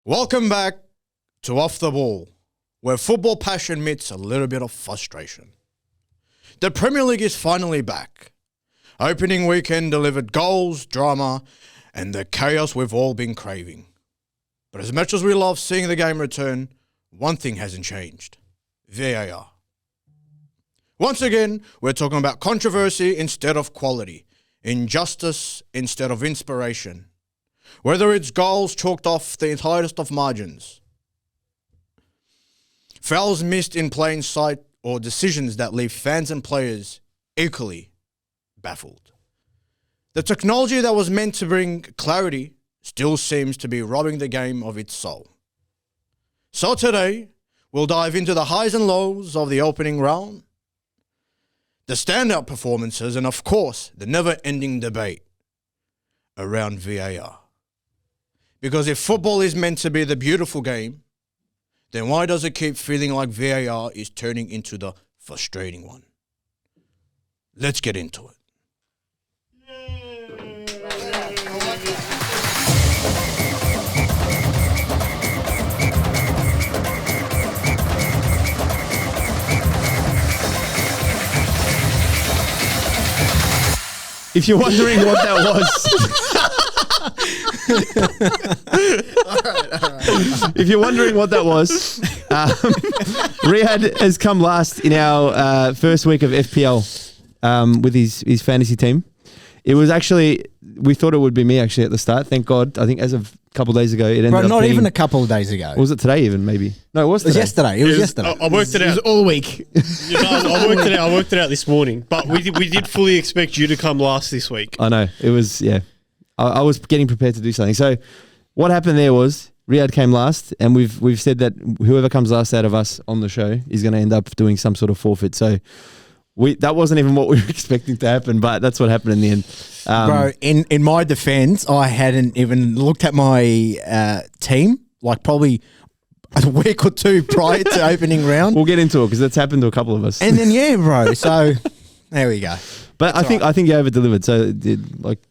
Welcome back to Off the Ball, where football passion meets a little bit of frustration. The Premier League is finally back. Opening weekend delivered goals, drama, and the chaos we've all been craving. But as much as we love seeing the game return, one thing hasn't changed: VAR. Once again, we're talking about controversy instead of quality, injustice instead of inspiration. Whether it's goals chalked off the tightest of margins, fouls missed in plain sight, or decisions that leave fans and players equally baffled. The technology that was meant to bring clarity still seems to be robbing the game of its soul. So today, we'll dive into the highs and lows of the opening round, the standout performances, and of course, the never-ending debate around VAR. Because if football is meant to be the beautiful game, then why does it keep feeling like VAR is turning into the frustrating one? Let's get into it. If you're wondering what that was... all right. If you're wondering what that was, Riyad has come last in our first week of FPL with his fantasy team. It was actually, we thought it would be me actually at the start. Thank God. I think as of a couple of days ago, it ended up not being, even a couple of days ago. Or was it today even maybe? No, it was It was today. yesterday. It was yesterday. I worked it out. It was all week. I worked it out this morning. But we did fully expect you to come last this week. I know. It was, yeah. I was getting prepared to do something. So what happened there was Riyad came last, and we've said that whoever comes last out of us on the show is going to end up doing some sort of forfeit. So that wasn't even what we were expecting to happen, but that's what happened in the end. Bro, in my defense, I hadn't even looked at my team, like probably a week or two prior to opening round. We'll get into it because that's happened to a couple of us. And then, yeah, bro. So there we go. But I think you over delivered. So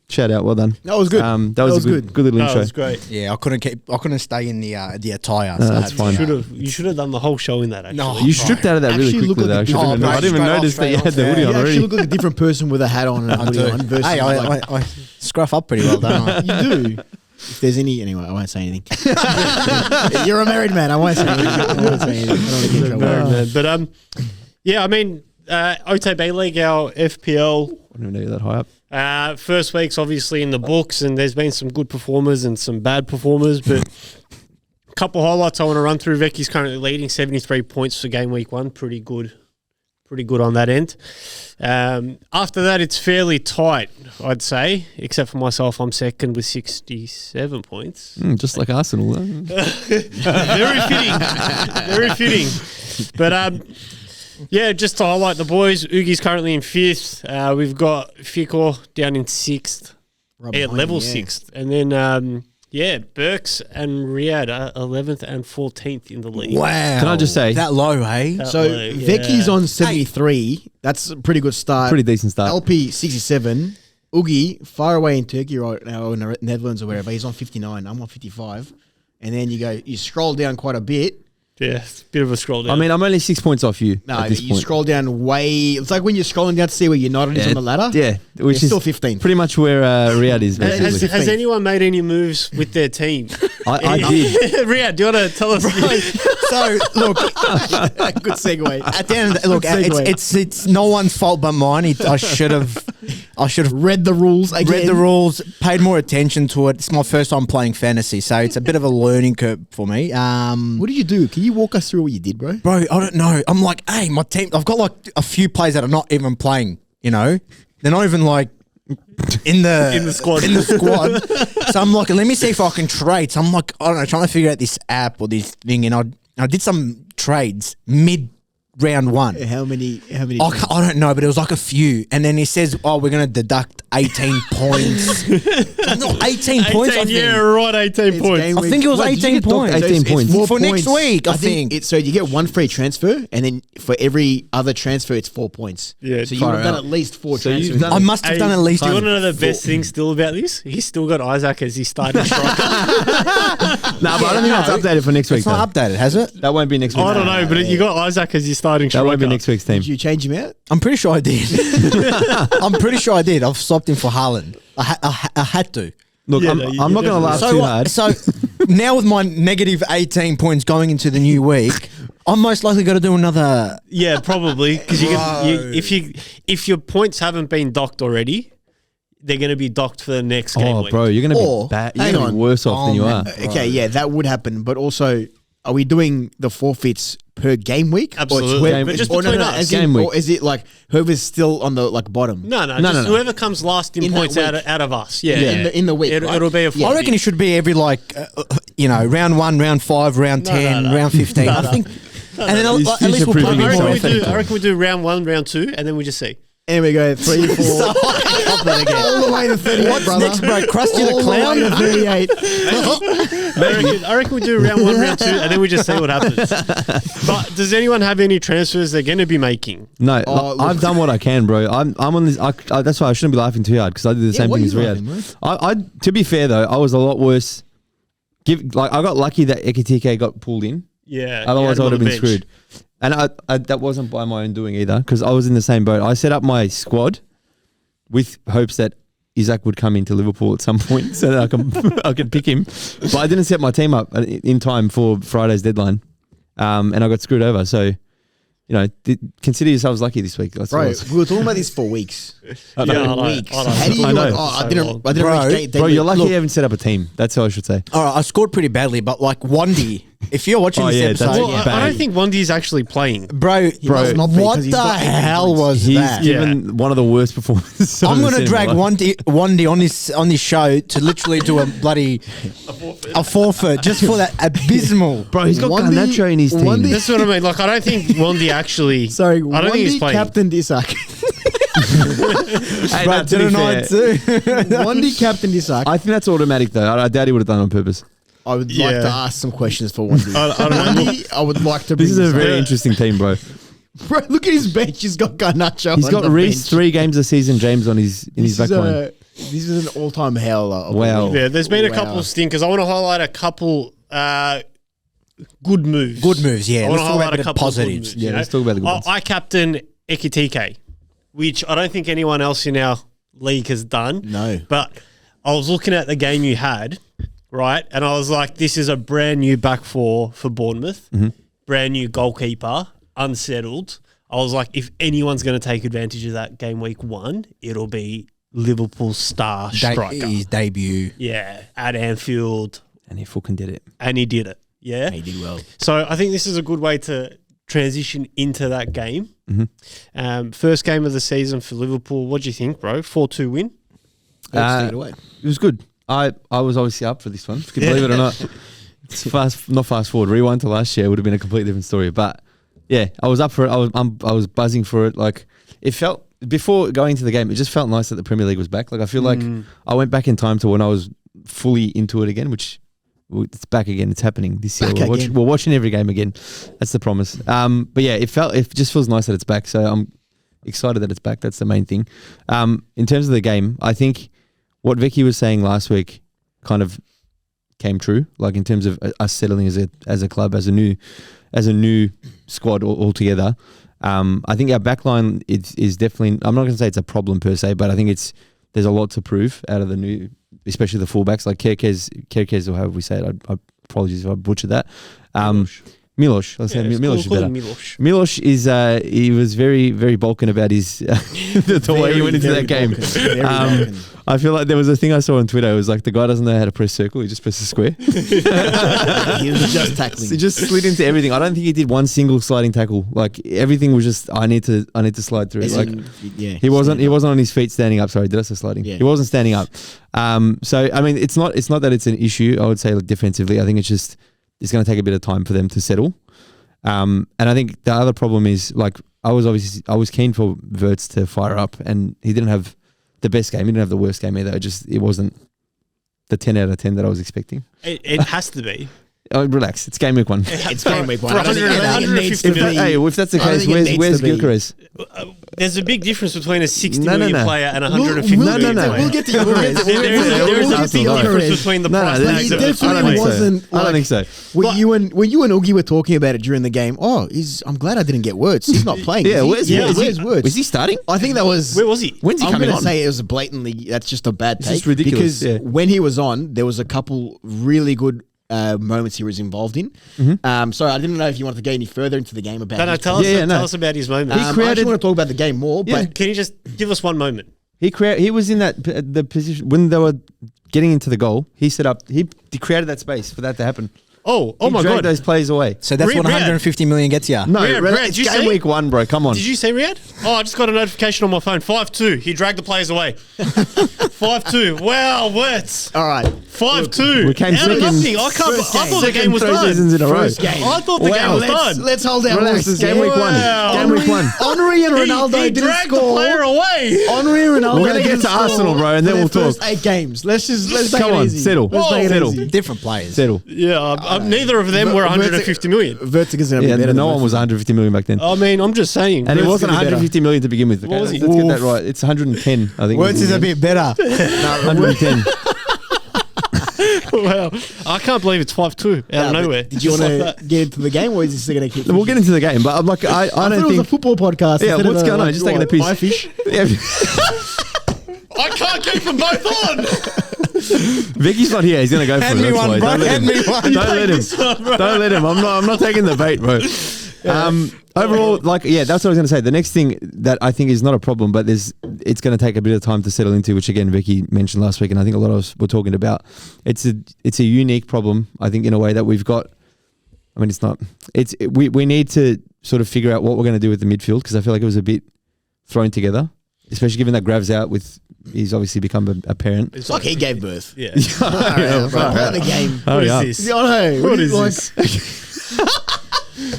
shout out, well done. That was good. That was a good little That intro. was great. Yeah, I couldn't stay in the attire. No, so that's fine. You should have done the whole show in that. Actually, No. You stripped out of that really Actually quickly look though. like a- I Oh, bro, didn't even straight off, notice that you straight had the off, hoodie You on actually already. look like a different person with a hat on and a hoodie on versus Hey, like, I scruff up pretty well, don't I? you do. If there's any, anyway, I won't say anything. You're a married man. I won't say anything. I don't want to get in trouble. But yeah, I mean, OTB League, our FPL. I don't even know you're that high up. First week's obviously in the books, and there's been some good performers and some bad performers, but a couple of highlights I want to run through. Vecchi's currently leading 73 points for game week 1. Pretty good on that end. After that, it's fairly tight, I'd say, except for myself. I'm second with 67 points. Just like Arsenal though. Very fitting. But yeah, just to highlight the boys, Ugi's currently in 5th. We've got Fico down in 6th, at level 6th. And then, Burks and Riyad are 11th and 14th in the league. Wow. Can I just say- that low, eh? That So low, yeah. Vecchi's on 73. That's a pretty good start. Pretty decent start. LP 67. Ugi, far away in Turkey right now, in the Netherlands or wherever, he's on 59. I'm on 55. And then you scroll down quite a bit. Yeah, it's a bit of a scroll down. I mean, I'm only 6 points off you No, at this you point. scroll down way. It's like when you're scrolling down to see where United is on the ladder. Yeah, which You're is still 15. pretty much where Riyad is. has, Basically. has anyone made any moves with their team? I did. Riyad, do you want to tell us? So look, Good segue. at the end of the, look, Good segue. it's no one's fault but mine. I should have Read the rules again. read the rules, paid more attention to it. It's my first time playing fantasy, so it's a bit of a learning curve for me. What did you do? Can you walk us through what you did, bro? Bro, I don't know. I'm like, hey, my team, I've got like a few players that are not even playing, you know? They're not even like in the squad. So I'm like, let me see if I can trade. So I'm like, I don't know, trying to figure out this app or this thing, and I did some trades mid round 1. How many? I don't know, but it was like a few. And then he says, oh, we're going to deduct 18 points. Not 18 points, I 18, think. yeah, right, 18 It's points. game I week. think it was What, did you 18 get docked points. 18 points? more For next week, I think. So you get one free transfer, and then for every other transfer, it's 4 points. Yeah, so you've far done out. at least 4 So you've transfers. done- I must have done at least Do you want to one. know the best thing still about this? He's still got Isaac as his starting striker. Nah, but I don't think that's updated for next week. It's not though. updated, has it? That won't be next week. I don't know, but you got Isaac as your starting That striker. won't be next week's team. Did you change him out? I'm pretty sure I did. I'm pretty sure I did. I've swapped him for Haaland. I had to. Look, Yeah, I'm, no, I'm not going to laugh So too what- hard. So now with my negative 18 points going into the new week, I'm most likely going to do another. Yeah, probably because if your points haven't been docked already, they're going to be docked for the next game Oh, week. bro, you're going to Or, be bad. You're hang going to be on. worse off than you are. Okay, yeah, that would happen. But also, are we doing the forfeits per game week? Absolutely. Game- But just Or between no, us. as Game in, week. or is it like whoever's still on the bottom? No, No, just no, no. whoever comes last in In that points out week. of us. Yeah, In the week, right? It'll be a Yeah. I reckon it should be every round 1, round 5, round No, 10, no, no. round 15. No, I no. think, and then He's- at he's least we'll put a approving bit more himself. effort. I reckon we do round 1, round 2, and then we just see. And we go 3, 4, all the way to 38, What's brother. next, bro? Krusty the All the way Clown? to 38. I reckon we do round 1, round 2, and then we just see what happens. But does anyone have any transfers they're going to be making? No, Oh, look, look. I've done what I can, bro. I'm on this. That's why I shouldn't be laughing too hard because I did the same what thing are as you Riyadh. laughing, I to be fair though, I was a lot worse. I got lucky that Ekitike got pulled in. Yeah. Otherwise, I would have been bench. screwed. And I that wasn't by my own doing either because I was in the same boat. I set up my squad with hopes that Isaac would come into Liverpool at some point so that I could pick him. But I didn't set my team up in time for Friday's deadline, and I got screwed over. So, consider yourselves lucky this week. That's all Bro, I was- we were talking about this for weeks. Yeah, I know. Weeks. I know. How do you I know. like, I didn't So Bro, reach Bro, you're lucky Look. you haven't set up a team. That's how I should say. All right, I scored pretty badly, but like Wandy, if you're watching Oh, this yeah, that's episode, Well, I bad. don't think Wandy's actually playing. bro, must not be, what 'cause he's the got 18 hell points. was He's that? given one of the worst performances. I'm going to drag Wandy on this show to literally do a bloody a forfeit just for that abysmal. Bro, he's got Wandy- Garnacho in his team. Wandy- That's what I mean. Like, I don't think Wandy actually. Sorry, I don't think he's Wandy playing. captained Isaac. Hey, Bro, no, to be didn't I fair, too? Wandy captained Isaac. I think that's automatic though. I doubt he would have done it on purpose. I would Yeah. like to ask some questions for Wandy. I don't know. Wandy, I would like to bring This is a up. very interesting team, bro. Bro, look at his bench. He's got Garnacho. He's on got the Reece bench. 3 games a season, James in his This back is line. This is an all-time howler. of a Wow. league. Yeah, there's been a Wow. couple of stinkers. I want to highlight a couple good moves. Good moves, yeah. I want Let's to talk highlight about a the couple of good positives. moves, Yeah, you know? let's talk about the good ones. I captain Ekitike, which I don't think anyone else in our league has done. No. But I was looking at the game you had, right? And I was like, this is a brand new back four for Bournemouth. Mm-hmm. Brand new goalkeeper, unsettled. I was like, if anyone's going to take advantage of that game week 1, it'll be Liverpool's star striker. His debut. Yeah, at Anfield. And he fucking did it. And he did it. Yeah. He did well. So I think this is a good way to transition into that game. Mm-hmm. First game of the season for Liverpool. What do you think, bro? 4-2 win? Let's take it away. It was good. I was obviously up for this one. If you can believe it or not. It's not fast forward. Rewind to last year, it would have been a completely different story. But yeah, I was up for it. I was buzzing for it. Like it felt before going to the game, it just felt nice that the Premier League was back. Like I feel like I went back in time to when I was fully into it again, which it's back again. It's happening this year. Back We're watching every game again. That's the promise. But yeah, it just feels nice that it's back. So I'm excited that it's back. That's the main thing. In terms of the game, I think what Vicky was saying last week kind of came true. Like in terms of us settling as a club, as a new squad altogether. I think our backline is definitely. I'm not going to say it's a problem per se, but I think there's a lot to prove out of the new, especially the fullbacks like Kerkez or however we say it. I apologies if I butchered that. Miloš. Let's say Miloš is better. Miloš is he was very, very Balkan about his the way he went into that game. I feel like there was a thing I saw on Twitter. It was like the guy doesn't know how to press circle; he just presses square. He was just tackling. He just slid into everything. I don't think he did one single sliding tackle. Like everything was just I need to slide through. Like he wasn't on his feet standing up. Sorry, did I say sliding? Yeah. He wasn't standing up. So I mean, it's not that it's an issue. I would say defensively. I think it's going to take a bit of time for them to settle. And I think the other problem is like I was keen for Wirtz to fire up, and he didn't have the best game. He didn't have the worst game either. It wasn't the 10 out of 10 that I was expecting. It has to be. Oh, relax. It's game week 1. It's game week 1. For I don't think 150 it needs to be. Hey, if that's the I don't case, think it where's needs to be. Gyökeres? There's a big difference between a 60 No, million no. player and a 150 We'll million no. player. We'll get to Gyökeres. There is a big difference between the No, price no, But tags he of I definitely don't think so. wasn't. I don't think so. When you and Oogie were talking about it during the game, I'm glad I didn't get words. He's not playing. Yeah, is he? where's Words? Was he starting? I think that was. Where was he? When's he I'm coming going on? to say it was blatantly. That's just a bad This take. is ridiculous, Because yeah. when he was on, there was a couple really good moments he was involved in. So I didn't know if you wanted to get any further into the game about. No, his tell us, Yeah, no. tell us about his moment. He I created- actually want to talk about the game more, Yeah. but Can you just give us one moment? He was in the position when they were getting into the goal. He created that space for that to happen. Oh He my dragged God. those players away. So that's what Riyad. 150 million gets you. No, Riyad, relax, Riyad, it's did you game see? week 1, bro. Come on. Did you see Riyad? Oh, I just got a notification on my phone. 5-2. He dragged the players away. 5-2 Wow, words. all right. 5-2 We came Out of second. nothing. I First thought the Second game was 3 done. seasons in a row. First game. I thought the game was done. Let's hold our Relax, horses. it's game week 1. Wow. Game week 1. Henri and He Ronaldo he didn't dragged the score. player away. Henri and Ronaldo. We're gonna get didn't to score Arsenal, bro, and then for we'll their first talk. 8 games. Let's take Come it on, easy. settle. Let's take it Settle. easy. Different players. Settle. Yeah, neither of them were 150 million. Vertigo's gonna be Yeah, better. no than one was 150 million back then. I mean, I'm just saying. And it Words wasn't gonna be better. 150 million to begin with. What was he? Let's get that right. It's 110, I think. Words is a bit better. 110. Wow. I can't believe it's 5-2 out of nowhere. Did you Just want like to that. get into the game, or is this going to keep? We'll get into the game, but I'm like, I I thought don't it was a think. football podcast. Yeah, instead of what's going on? Just taking the piss. I fish. Yeah. I can't keep them both on. Vicky's not here. He's gonna go for Hand it. me That's one, why. bro. Don't let Hand him. me one. Don't let him. This one, bro. Don't let him. I'm not taking the bait, bro. Overall, that's what I was going to say. The next thing that I think is not a problem, but it's going to take a bit of time to settle into, which again Vicky mentioned last week, and I think a lot of us were talking about. It's a unique problem, I think, in a way that we've got. I mean, it's not. We need to sort of figure out what we're going to do with the midfield, because I feel like it was a bit thrown together, especially given that Grav's out. He's obviously become a parent. It's Like he gave birth. Yeah. Right, play the game. Oh, What yeah. is this? I know. What is like, this?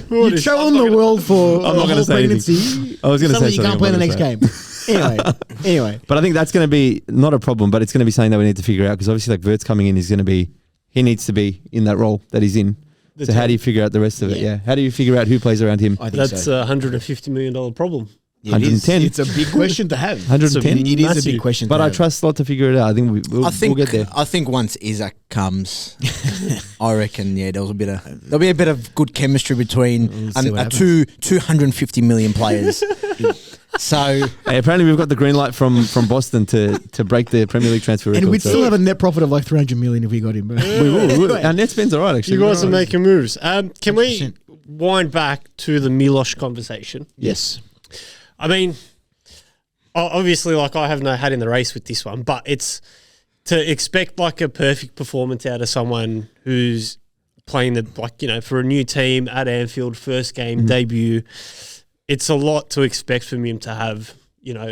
You travel in the world for I'm not a gonna whole say anything. pregnancy. I was going to say Suddenly you something. can't play I'm the not next gonna say it. game. Anyway. But I think that's going to be not a problem, but it's going to be something that we need to figure out, because obviously, like, Vert's coming in, he needs to be in that role that he's in. So how do you figure out the rest of it? Yeah. Yeah. How do you figure out who plays around him? I think That's so. a $150 million problem. It is- 110. It's a big question to have. 110? It is a Massive. big question. But to I have. trust Slot to figure it out. I think we'll get there. I think once Isaac comes, I reckon there'll be a bit of good chemistry between see what 250 million players. So Hey, apparently we've got the green light from Boston to break the Premier League transfer record. And we'd so still have a net profit of like 300 million if we got him. we will. Our net spend's all right, actually. You guys are We're all right. making moves. Can we 100%. wind back to the Miloš conversation? Yes. I mean, obviously, like, I have no hat in the race with this one, but it's to expect like a perfect performance out of someone who's playing for a new team at Anfield, first game, debut. It's a lot to expect from him to have,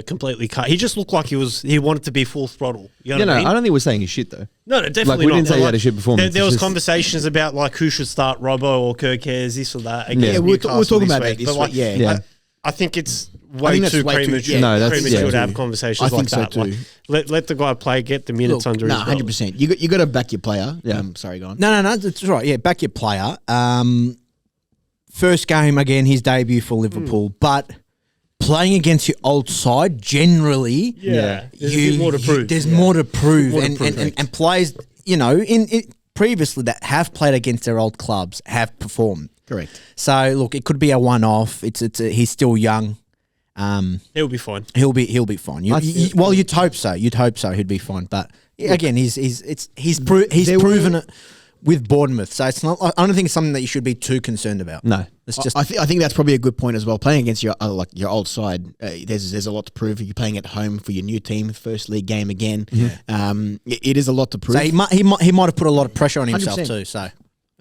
completely cut. He just looked like he wanted to be full throttle. You know what I mean? I don't think we're saying he's shit, though. No, definitely we not. didn't say he had a shit performance. There It's was just- conversations about like who should start, Robbo or Kerkez, this or that. Against Yeah, we're Newcastle talking about week. that this But, like, week. Yeah. Yeah. I think it's I way think that's too way too- premature. yeah, No, that's- premature yeah. to have conversations I like think so that. too. Like, let the guy play, get the minutes under his belt. 100%. You got to back your player. Yeah. Sorry, go on. no, that's right. Yeah, back your player. First game again, his debut for Liverpool, but playing against your old side generally. Yeah, there's a bit more to prove. There's more to prove, More to and, prove. and players, in previously that have played against their old clubs have performed. Correct. So look, it could be a one-off. He's still young. He'll be fine. He'll be fine. You'd hope so. You'd hope so. He'd be fine. But again, he's proven it with Bournemouth. So it's not. I don't think it's something that you should be too concerned about. No. It's just. I think that's probably a good point as well. Playing against your old side, there's a lot to prove. You're playing at home for your new team, first league game again. It is a lot to prove. so he might have put a lot of pressure on himself 100%. too. So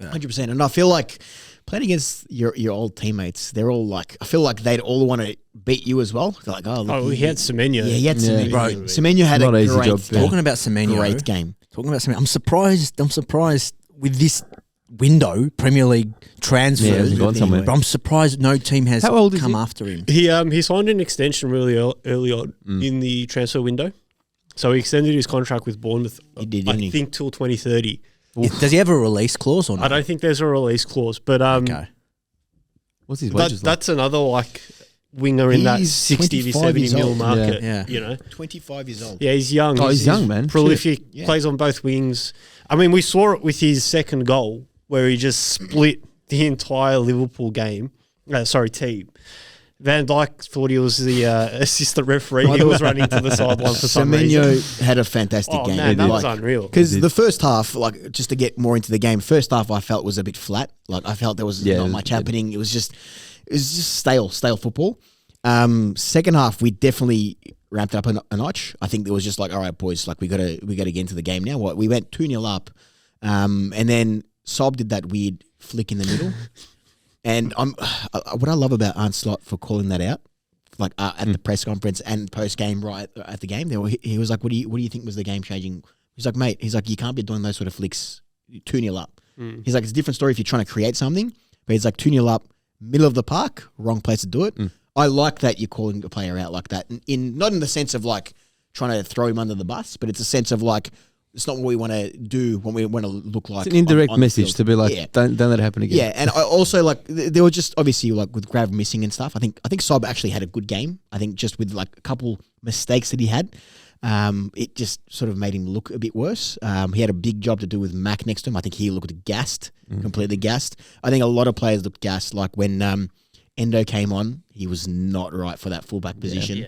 100%. And I feel like playing against your old teammates, they're all like, I feel like they'd all want to beat you as well. They're like, look, He had Semenyo. Yeah, he had Semenyo. Bro, Semenyo had Not a an easy great job, yeah. talking about Semenyo, great game. I'm surprised with this window Premier League Yeah, transfers. he hasn't gone somewhere. But I'm surprised no team has How old is come he? after him. He signed an extension really early on in the transfer window. So he extended his contract with Bournemouth, He did, I didn't he? think, till 2030. Does he have a release clause or I not? don't think there's a release clause, but Okay. What's his wages like? that's another like winger in that He's 60 to 25 70 years mil old. market. Yeah. You know, 25 years old. yeah, he's young. Oh, he's young, man. Prolific, Yeah. plays on both wings. I mean, we saw it with his second goal where he just split the entire Liverpool game. Team. Van Dijk thought he was the assistant referee. He was running to the sideline for some reason. Semenyo had a fantastic Oh game. man, that was unreal. Because the first half, like just to get more into the game, first half I felt was a bit flat. Like I felt there was Yeah, not it was- much happening. It was just stale football. Second half we definitely ramped it up a notch. I think it was just like, all right, boys, like we gotta get into the game now. We went 2-0 up, and then Sob did that weird flick in the middle. And what I love about Arne Slot for calling that out, like at the press conference and post game, right at the game, he was like, "What do you think was the game changing?" He's like, "Mate, you can't be doing those sort of flicks 2-0 up." He's like, "It's a different story if you're trying to create something, but he's like 2-0 up, middle of the park, wrong place to do it." I like that you're calling a player out like that, not in the sense of like trying to throw him under the bus, but it's a sense of like, it's not what we want to do when we want to look like. It's an indirect on the message field. to be like, Yeah. don't let it happen again. Yeah, and I also like there were just obviously like with Grav missing and stuff. I think Sob actually had a good game. I think just with like a couple mistakes that he had, it just sort of made him look a bit worse. He had a big job to do with Mac next to him. I think he looked gassed, completely gassed. I think a lot of players looked gassed. Like when Endo came on, he was not right for that fullback position.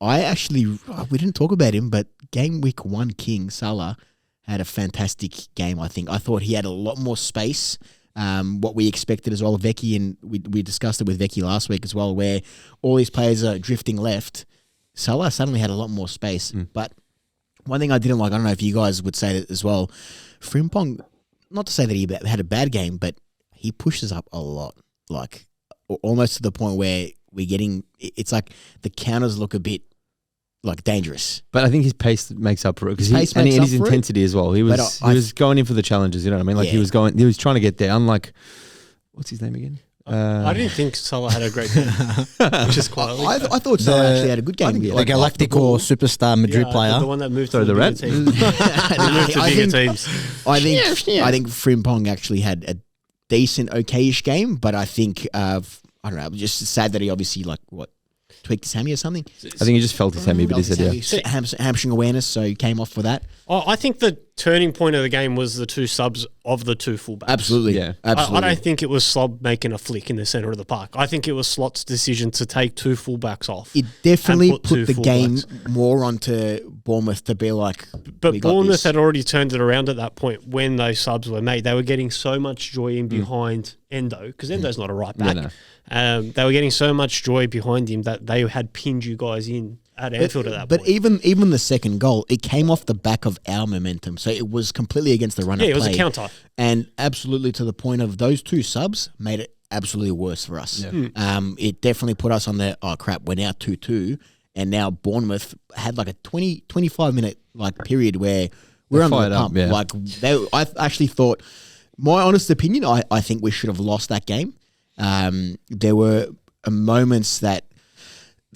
We didn't talk about him, but game week 1 King Salah had a fantastic game, I think. I thought he had a lot more space, what we expected as well. Vecchi, and we discussed it with Vecchi last week as well, where all these players are drifting left. Salah suddenly had a lot more space. But one thing I didn't like, I don't know if you guys would say that as well, Frimpong, not to say that he had a bad game, but he pushes up a lot, like almost to the point where it's like the counters look a bit like dangerous. But I think his pace makes up for it, because His pace and makes his up for it. intensity as well. He was But he was going in for the challenges. You know what I mean? Like Yeah. he was trying to get down. Like, what's his name again? I didn't think Salah had a great game, which is quite. I thought Salah actually had a good game. The Like, Galactico superstar Madrid player. the one that moved Sorry, to the bigger rat? team. He moved to I bigger think- teams. I think Frimpong actually had a decent, okayish game, but I think I don't know. I'm just sad that he obviously tweaked his hammy or something. I think he just felt his hammy, but he said, yeah. Hamstring awareness, so he came off for that. I think the turning point of the game was the two subs of the two fullbacks. Absolutely, Yeah. absolutely. I don't think it was Slob making a flick in the centre of the park. I think it was Slot's decision to take two fullbacks off. It definitely and put the two game fullbacks. more onto Bournemouth to be like, But we got Bournemouth this. had already turned it around at that point when those subs were made. They were getting so much joy in behind Endo, because Endo's not a right back. no. They were getting so much joy behind him that they had pinned you guys in at Anfield at that But point. even the second goal, it came off the back of our momentum, so it was completely against the run. Yeah, it was a counter. and absolutely to the point of those two subs made it absolutely worse for us. It definitely put us on the crap. We're now 2-2, and now Bournemouth had like a 25 minute like period where we're under fired the up, pump. yeah. Like I actually thought, my honest opinion, I think we should have lost that game. There were moments that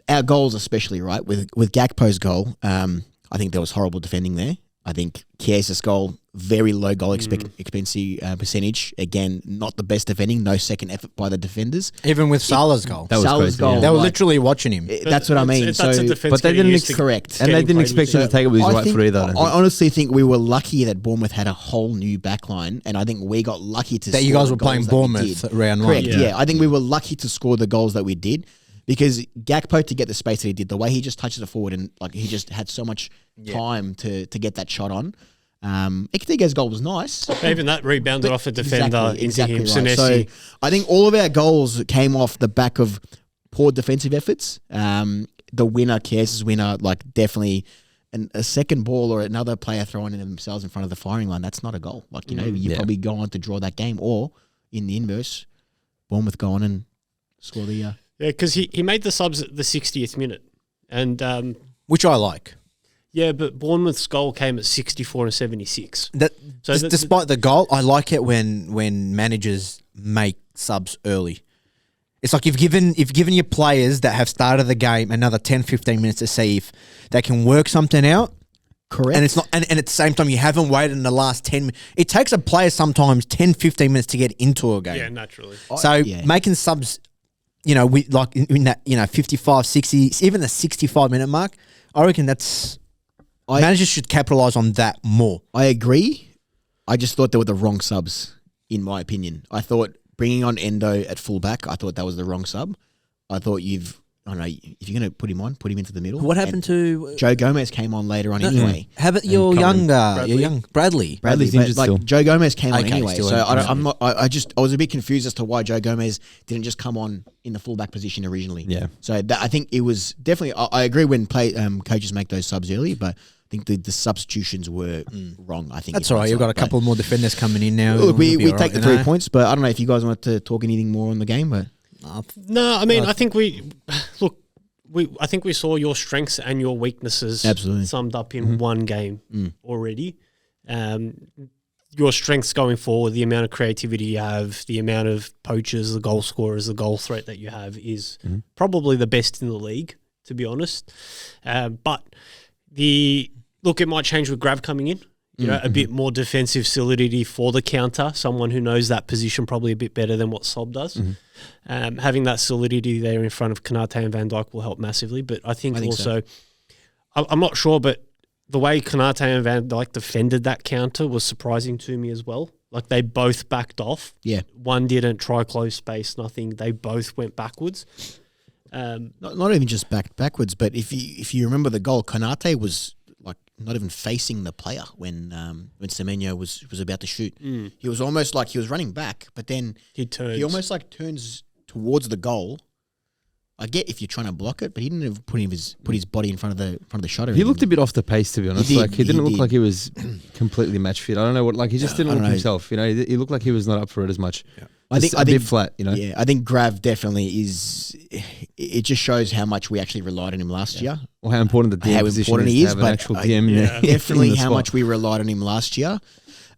our goals, especially right with Gakpo's goal, I think there was horrible defending there. I think Chiesa's goal, very low goal expectancy percentage. Again, not the best defending. No second effort by the defenders. Even with Salah's goal. That was Salah's crazy, goal, yeah. They were like, literally watching him. that's what I mean. That's a defense but they getting didn't used to correct. And they getting didn't played expect with him to take it with his I right think- foot either. I don't think. I honestly think we were lucky that Bournemouth had a whole new backline, and I think we got lucky to That you score guys the were playing goals that we Bournemouth did. round one. Correct. Yeah. Yeah, I think we were lucky to score the goals that we did, because Gakpo, to get the space that he did, the way he just touches it forward, and like he just had so much time to get that shot on. Ekitige's goal was nice. Even that rebounded off a defender into him. right. Senesi. So I think all of our goals came off the back of poor defensive efforts. The winner, Kiesa's winner, like definitely a second ball or another player throwing in themselves in front of the firing line. That's not a goal. Like, you know, you Yeah. probably go on to draw that game, or in the inverse, Bournemouth go on and score the. Yeah, because he made the subs at the 60th minute. And Which I like. yeah, but Bournemouth's goal came at 64 and 76. So Despite the goal, I like it when managers make subs early. It's like you've given your players that have started the game another 10, 15 minutes to see if they can work something out. Correct. And it's not, and at the same time, you haven't waited in the last 10 minutes. It takes a player sometimes 10, 15 minutes to get into a game. Yeah, naturally. So making subs, like in that, 55, 60, even the 65-minute mark, I reckon managers should capitalize on that more. I agree. I just thought they were the wrong subs, in my opinion. I thought bringing on Endo at fullback, I thought that was the wrong sub. I thought if you're going to put him into the middle. What happened to Joe Gomez came on later on anyway. Have it your young Bradley. Bradley's but, injured still. Joe Gomez came on Okay, anyway. still So injured. I was a bit confused as to why Joe Gomez didn't just come on in the fullback position originally. Yeah. So I think it was definitely. I agree when coaches make those subs early, but I think the substitutions were wrong. I think That's all right. You've got a couple more defenders coming in now. Look, we It'll be take the all right, 3 points, but I don't know if you guys want to talk anything more on the game. But No, I mean, I think I think we saw your strengths and your weaknesses Absolutely. summed up in one game already. Your strengths going forward, the amount of creativity you have, the amount of poachers, the goal scorers, the goal threat that you have is probably the best in the league, to be honest. But it might change with Grav coming in. A bit more defensive solidity for the counter, someone who knows that position probably a bit better than what Sob does. Having that solidity there in front of Kanate and Van Dijk will help massively. But I think also, I'm not sure, but the way Kanate and Van Dijk defended that counter was surprising to me as well. Like they both backed off. yeah, One didn't try close space, nothing. They both went backwards. not even just backwards, but if you remember the goal, Kanate was like not even facing the player when Semenyo was about to shoot. He was almost like he was running back, but then He turns. he almost like turns towards the goal. I get if you're trying to block it, but he didn't even put his body in front of the shutter. He looked a bit off the pace, to be honest. He did, He didn't he look did. like he was completely match fit. I don't know what. Like he just didn't I look don't know. himself. He looked like he was not up for it as much. I think a bit flat. Yeah, I think Grav definitely is. It just shows how much we actually relied on him last year. Or how important the DM How position important is he to is, have an but actual I- DM. yeah. Definitely in the how spot. much we relied on him last year.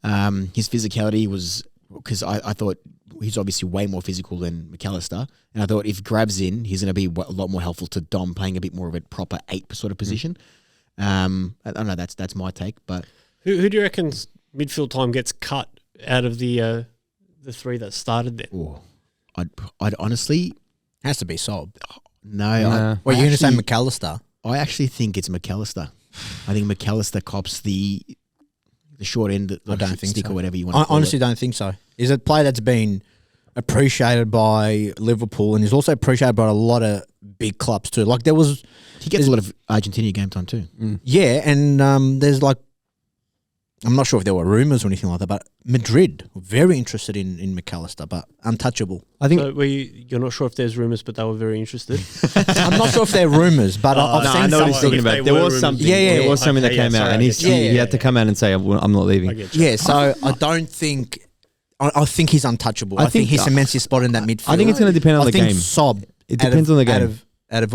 His physicality was because I thought he's obviously way more physical than McAllister, and I thought if Grav's in, he's going to be a lot more helpful to Dom playing a bit more of a proper 8 sort of position. I don't know. That's my take, but Who do you reckon's midfield time gets cut out of the three that started there? I'd honestly Has to be Sob. no. Nah. Well, you're going to say actually- McAllister. I actually think it's McAllister. I think McAllister cops the short end, I don't think stick so. or whatever you want. I to call honestly it. don't think so. He's a player that's been appreciated by Liverpool and he's also appreciated by a lot of big clubs too. Like there was, He gets a lot of Argentina game time too. yeah, and there's like, I'm not sure if there were rumours or anything like that, but Madrid were very interested in McAllister, but untouchable. I think So you're not sure if there's rumours, but they were very interested. I'm not sure if they're rumours, but I've no, seen I know what he's something. talking If they about. There were was rumors. something. Yeah, There was something that Okay, came yeah, out, sorry, and I he get had to come out and say, "I'm not I leaving." get you. Yeah, so I don't think. I think he's untouchable. I think think- he cements his spot in that midfield. I think it's going to depend on I the think game. Sob. It depends on the game. Out of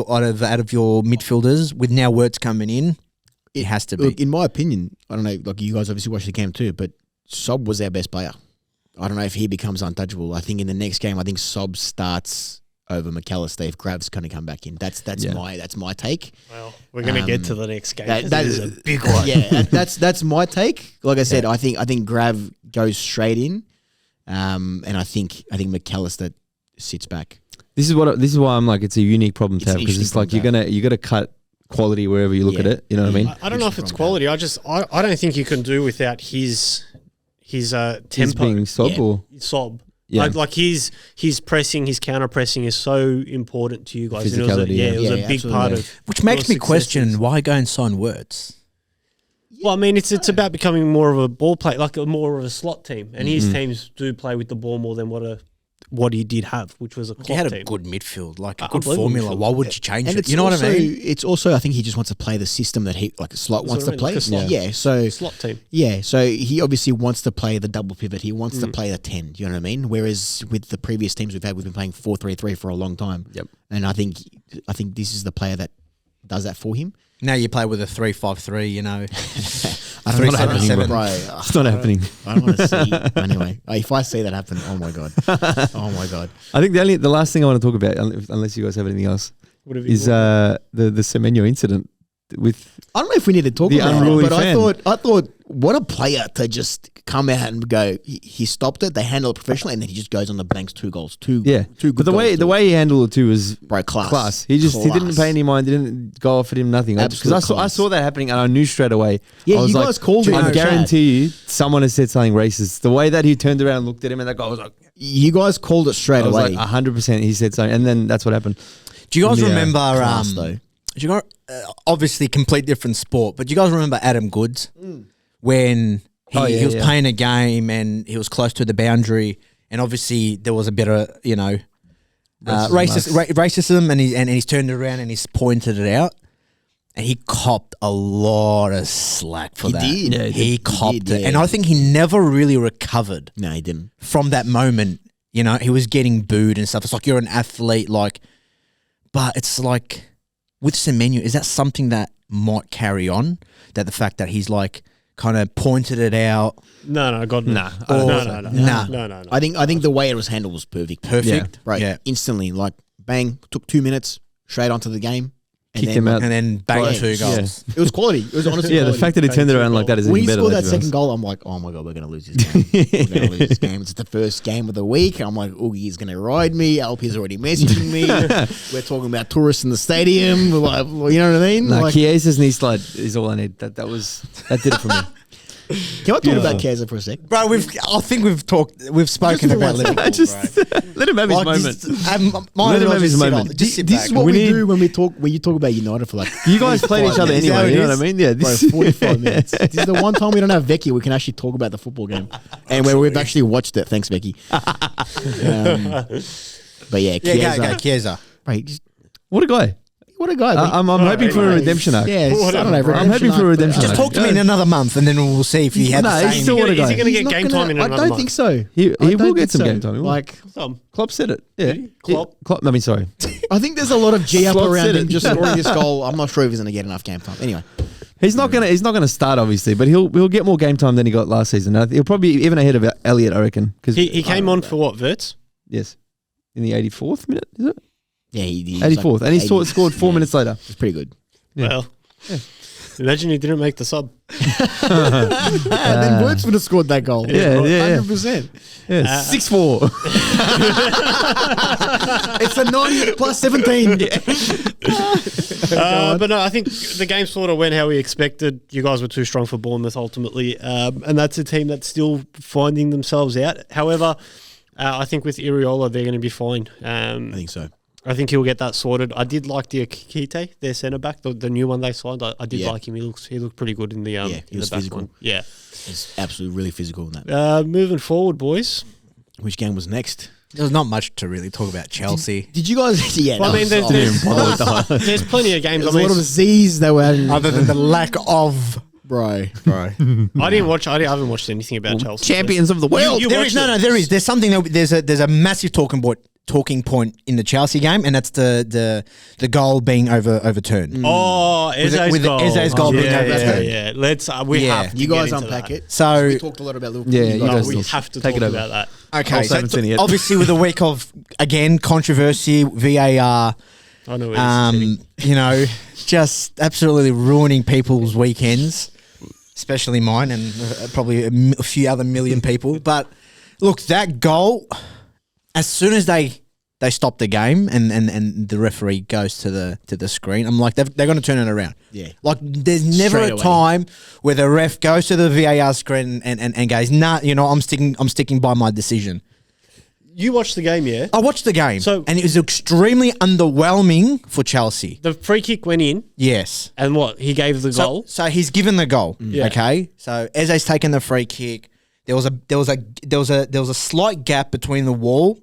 your midfielders, with now Wirtz coming in, it has to be. Look, in my opinion, I don't know. Like you guys obviously watched the game too, but Sob was our best player. I don't know if he becomes untouchable. I think in the next game, I think Sob starts over McAllister if Grav's going to come back in. That's Yeah. my take. Well, we're going to get to the next game. That is a big one. Yeah, that's my take. Like I said, I think Grav goes straight in, and I think McAllister sits back. This is why I'm like it's a unique problem to It's have an because it's interesting like problem you gotta cut quality wherever you look at Yeah. it. You know what I mean? I don't know if it's quality. I don't think you can do without his He's tempo. being Sob Yeah. or Sob. Yeah. Like his pressing, his counter pressing is so important to you guys. And Physicality, it was yeah. a Yeah, big part absolutely. of Which makes your me question successes. why go and sign Wirtz. Well, I mean, it's about becoming more of a ball play, like more of a slot team, and his Mm-hmm. teams do play with the ball more than what he did have, which was a He clock had a team. good midfield, like a good Unbelievable formula. midfield. Why would you change And it? it's You know what I also, mean? It's also I think he just wants to play the system that he like a slot wants what to I mean, like play. a slot. Yeah, so slot team. yeah, so he obviously wants to play the double pivot. He wants to play the 10. You know what I mean? Whereas with the previous teams we've been playing 4-3-3 for a long time. Yep. And I think this is the player that does that for him. Now you play with a 3-5-3, you know. I don't know. 377. Bro, It's not happening. I don't want to see. Anyway, if I see that happen, oh my god, oh my god. I think the last thing I want to talk about, unless you guys have anything else, Whatever you is want. the Semenyo incident with I don't know if we need to talk The about unruly it, but fan. I thought, what a player to just come out and go. He stopped it. They handled it professionally, and then he just goes on the banks 2 goals. Two good But the goals, way he handled it too was bro, class. class. He didn't Class. pay any mind. Didn't go off at him. Nothing. Because Absolute I class. saw that happening and I knew straight away. Yeah, I was you like, guys called it in I the chat. guarantee you, someone has said something racist. The way that he turned around and looked at him, and that guy was like, You guys called it straight I was away. like 100%. He said something, and then that's what happened. Do you guys Yeah. remember? Class, though. Do you guys, obviously, complete different sport. But do you guys remember Adam Goods when he was playing a game and he was close to the boundary, and obviously there was a bit of racism, and he's turned it around and he's pointed it out, and he copped a lot of slack for He that. did. Yeah, he copped did, it, yeah. and I think he never really recovered No, he didn't. from that moment. You know, he was getting booed and stuff. It's like, you're an athlete, like, but it's like with Semenyo, is that something that might carry on? That the fact that he's like kind of pointed it out, No, God, no. Nah. No. I think the way it was handled was perfect. perfect, Right. Yeah, Instantly, like bang, took 2 minutes straight onto the game. And Kicked then, him out. and then bang, Right. 2 goals. It was quality. It was honestly Yeah, the quality. fact that he turned it around like that is when even he better. scored though, that to be second goal, I'm like, oh my god, we're gonna lose this game. We're gonna lose this game. It's the first game of the week. I'm like, Oogie's gonna ride me. Alpi's already messaging me. We're talking about tourists in the stadium. We're like, you know what I mean? honest. No, Like, Chiesa's knee slide is all I need. That did it for me. can I talk about Keza for a sec? Bro, I think we've spoken Just about for one Liverpool. Just let him have his moment. Let him have his moment. Just sit This back. is what We we need- do when you talk about United for like You guys played each 45 other minutes. Is that anyway. how You it know what is? I mean? Yeah. Bro, This 45 minutes. This is the one time we don't have Becky. We can actually talk about the football game, and where we've actually watched it. Thanks, Becky. But yeah, Yeah, Chiesa. go, Chiesa. Right, just, what a guy. what a guy. I'm hoping for a redemption arc. Yeah, I don't know. I'm hoping for a redemption Just arc. talk to me in another month, and then we'll see if he had No, the he's same. still what a guy. Is he going to He's get not game gonna- time in I another don't month? think so. He I will don't get think some so. game time. He will. Like, Klopp said it. Yeah. Klopp? I mean, sorry. I think there's a lot of G up Slot around said him it. just scoring this goal. I'm not sure if he's going to get enough game time. Anyway, He's not gonna start obviously, but he'll get more game time than he got last season. He'll probably even ahead of Elliot, I reckon. Because He came on for what, Verts? yes, in the 84th minute, is it? yeah, he's 84th, like and he 80s. scored 4 minutes later. It's pretty good. Yeah. Well, imagine he didn't make the sub. then Wirtz would have scored that goal. Yeah. 100%. Yeah, 6-4. It's a 90 plus 17. But no, I think the game sort of went how we expected. You guys were too strong for Bournemouth ultimately, and that's a team that's still finding themselves out. However, I think with Iriola, they're going to be fine. I think so. I think he'll get that sorted. I did like Diakite, their centre back, the new one they signed. I did like him. He looked pretty good in the he in was the back physical. one. Yeah. He's absolutely really physical in that. Moving forward, boys. Which game was next? There's not much to really talk about Chelsea. Did you guys? Yeah, Well, I mean, no, there's plenty of games. there's I a mean, lot of Z's that were Other than the lack of, bro. bro. I haven't watched anything about Chelsea. Champions of the world. You There watched is no. it. There is. There's something. There's a massive talking point in the Chelsea game, and that's the goal being overturned. Oh, Eze's with goal. Eze's goal being overturned. Yeah. Let's. We Yeah. have to You guys get into unpack that. it. So We talked a lot about Liverpool. Yeah, You you guys guys We do. talk- have to Take talk it over. about that. okay, Also so haven't seen it yet. obviously with the week of again controversy, VAR, I know where this is heading. you know, just absolutely ruining people's weekends, especially mine and probably a few other million people. But look, that goal, as soon as they stop the game and the referee goes to the screen, I'm like, they're going to turn it around. Yeah. Like there's never Straight a away. time where the ref goes to the VAR screen and goes, nah, you know, I'm sticking by my decision. You watched the game, yeah? I watched the game, So- and it was extremely underwhelming for Chelsea. The free kick went in, Yes. and what? He gave the goal. So he's given the goal. Yeah. Okay. So Eze's taken the free kick. There was a slight gap between the wall,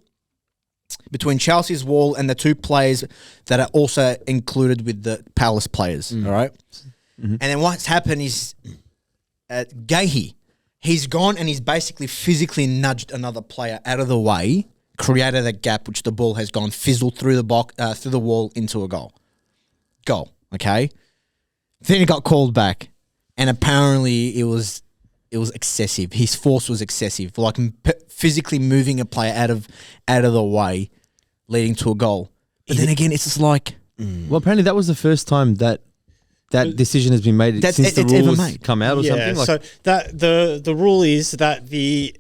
between Chelsea's wall and the two players that are also included with the Palace players. All right. And then what's happened is Gahey, he's gone and he's basically physically nudged another player out of the way, created a gap which the ball has gone fizzled through the box, through the wall into a goal. Okay. Then he got called back. and apparently it was excessive. His force was excessive, like physically moving a player out of the way, leading to a goal. But then again, it's just like Well, apparently that was the first time that decision has been made since the rule has come out or something. Like, so that the rule is that the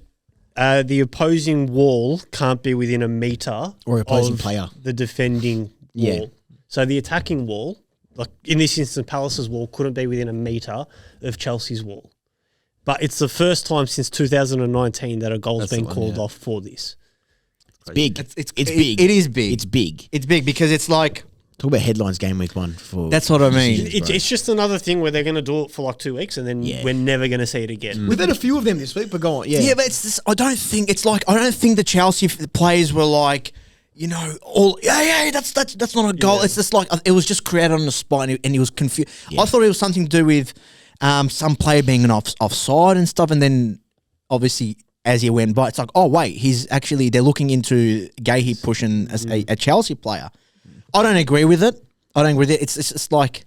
opposing wall can't be within a meter Or opposing of player. the defending Yeah. wall. So the attacking wall, like in this instance, Palace's wall couldn't be within a meter of Chelsea's wall. But it's the first time since 2019 that a goal's That's the been one, called yeah. off for this. It's big. it's big. It is big. It's big. It's big because it's like Talk about headlines game week 1 for. that's what I mean. It's just another thing where they're going to do it for like 2 weeks and then Yeah. we're never going to see it again. We've had a few of them this week, but go on. Yeah, but it's this, I don't think the Chelsea players were like, that's not a goal. It's just like it was just created on the spot, and he was confused. Yeah. I thought it was something to do with some player being an offside and stuff, and then obviously as he went by, it's like, oh wait, they're looking into Gahey pushing a Chelsea player. I don't agree with it. It's just like,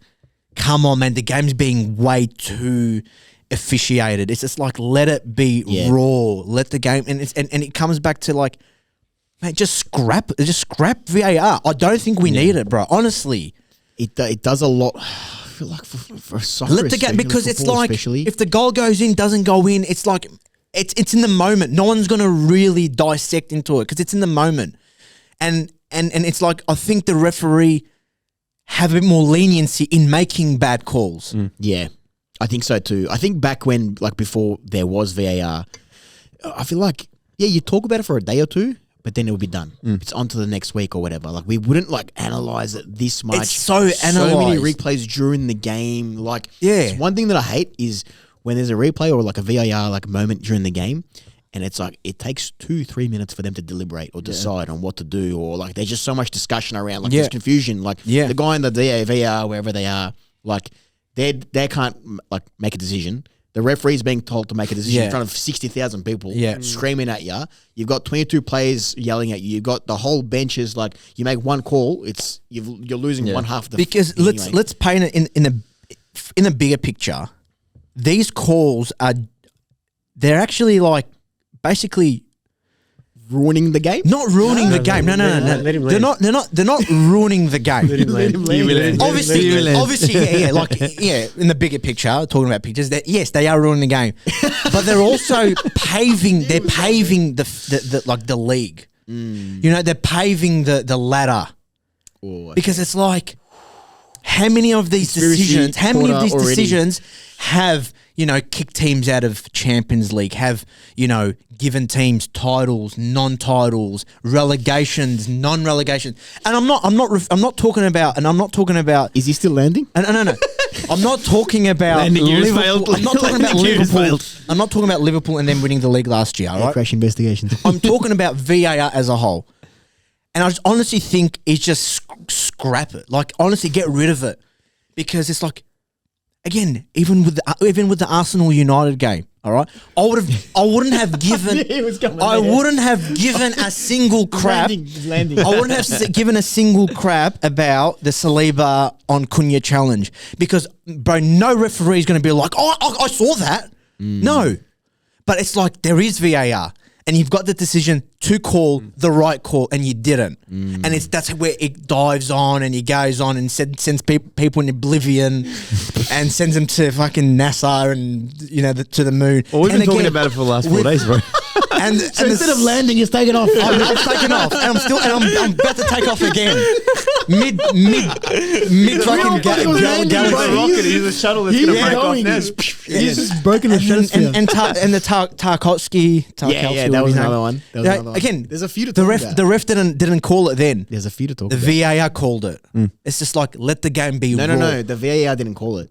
come on, man, the game's being way too officiated. It's just like, let it be raw. Let the game, and it comes back to like, man, just scrap VAR. I don't think we need it, bro. Honestly, it does a lot. I feel like for soccer, let the game, because it's like if the goal goes in, doesn't go in, it's like it's in the moment. No one's gonna really dissect into it because it's in the moment, and it's like, I think the referee have a bit more leniency in making bad calls. Yeah, I think so too. I think back when, like before there was VAR, I feel like, you talk about it for a day or two, but then it would be done. It's on to the next week or whatever. Like, we wouldn't like analyze it this much. It's so many analysed. replays during the game. Like, Yeah. it's one thing that I hate is when there's a replay or like a VAR like moment during the game, and it's like it takes 2-3 minutes for them to deliberate or decide on what to do, or like there's just so much discussion around, like there's confusion. Like the guy in the VAR, wherever they are, like they can't like make a decision. The referee's being told to make a decision in front of 60,000 people screaming at you. You've got 22 players yelling at you. You've got the whole benches. Like, you make one call, you're losing one half of the. Because let's paint it in a bigger picture. These calls they're actually like basically ruining the game. not ruining the game. No. Let him They're not ruining the game. Obviously, in the bigger picture, talking about pictures, that yes, they are ruining the game, but they're also paving the league. They're paving the ladder, because it's like, how many of these decisions have kicked teams out of Champions League, have given teams titles, non-titles, relegations, non-relegations, and I'm not talking about. Is he still landing? No. I'm not talking about Landing gears Liverpool. failed. I'm not talking about Landing gears Liverpool. failed. I'm not talking about Liverpool and then winning the league last year. All right, Crash investigations. I'm talking about VAR as a whole. And I just honestly think it's just scrap it. Like, honestly, get rid of it. Because it's like, again, even with the Arsenal United game, all right, I wouldn't have given a single crap. Landing. I wouldn't have given a single crap about the Saliba on Cunha challenge, because, bro, no referee is going to be like, oh, I saw that. No. But it's like, there is VAR, and you've got the decision to call the right call, and you didn't. And that's where it dives on, and he goes on and sends people in oblivion and sends them to fucking NASA and, to the moon. Well, we've And been talking again, about it for the last 4 days, bro. And So instead of landing, he's taking off. I'm taking off, and I'm about to take off again. Mid fucking galaxy. rocket. He's a shuttle that's going to break off now. He's just broken the stratosphere. And the Tarkovsky. Yeah, that was another one. Again, there's a few to the talk ref. about. The ref didn't call it then. There's a few to talk The about. VAR called it. It's just like, let the game be raw. No. The VAR didn't call it.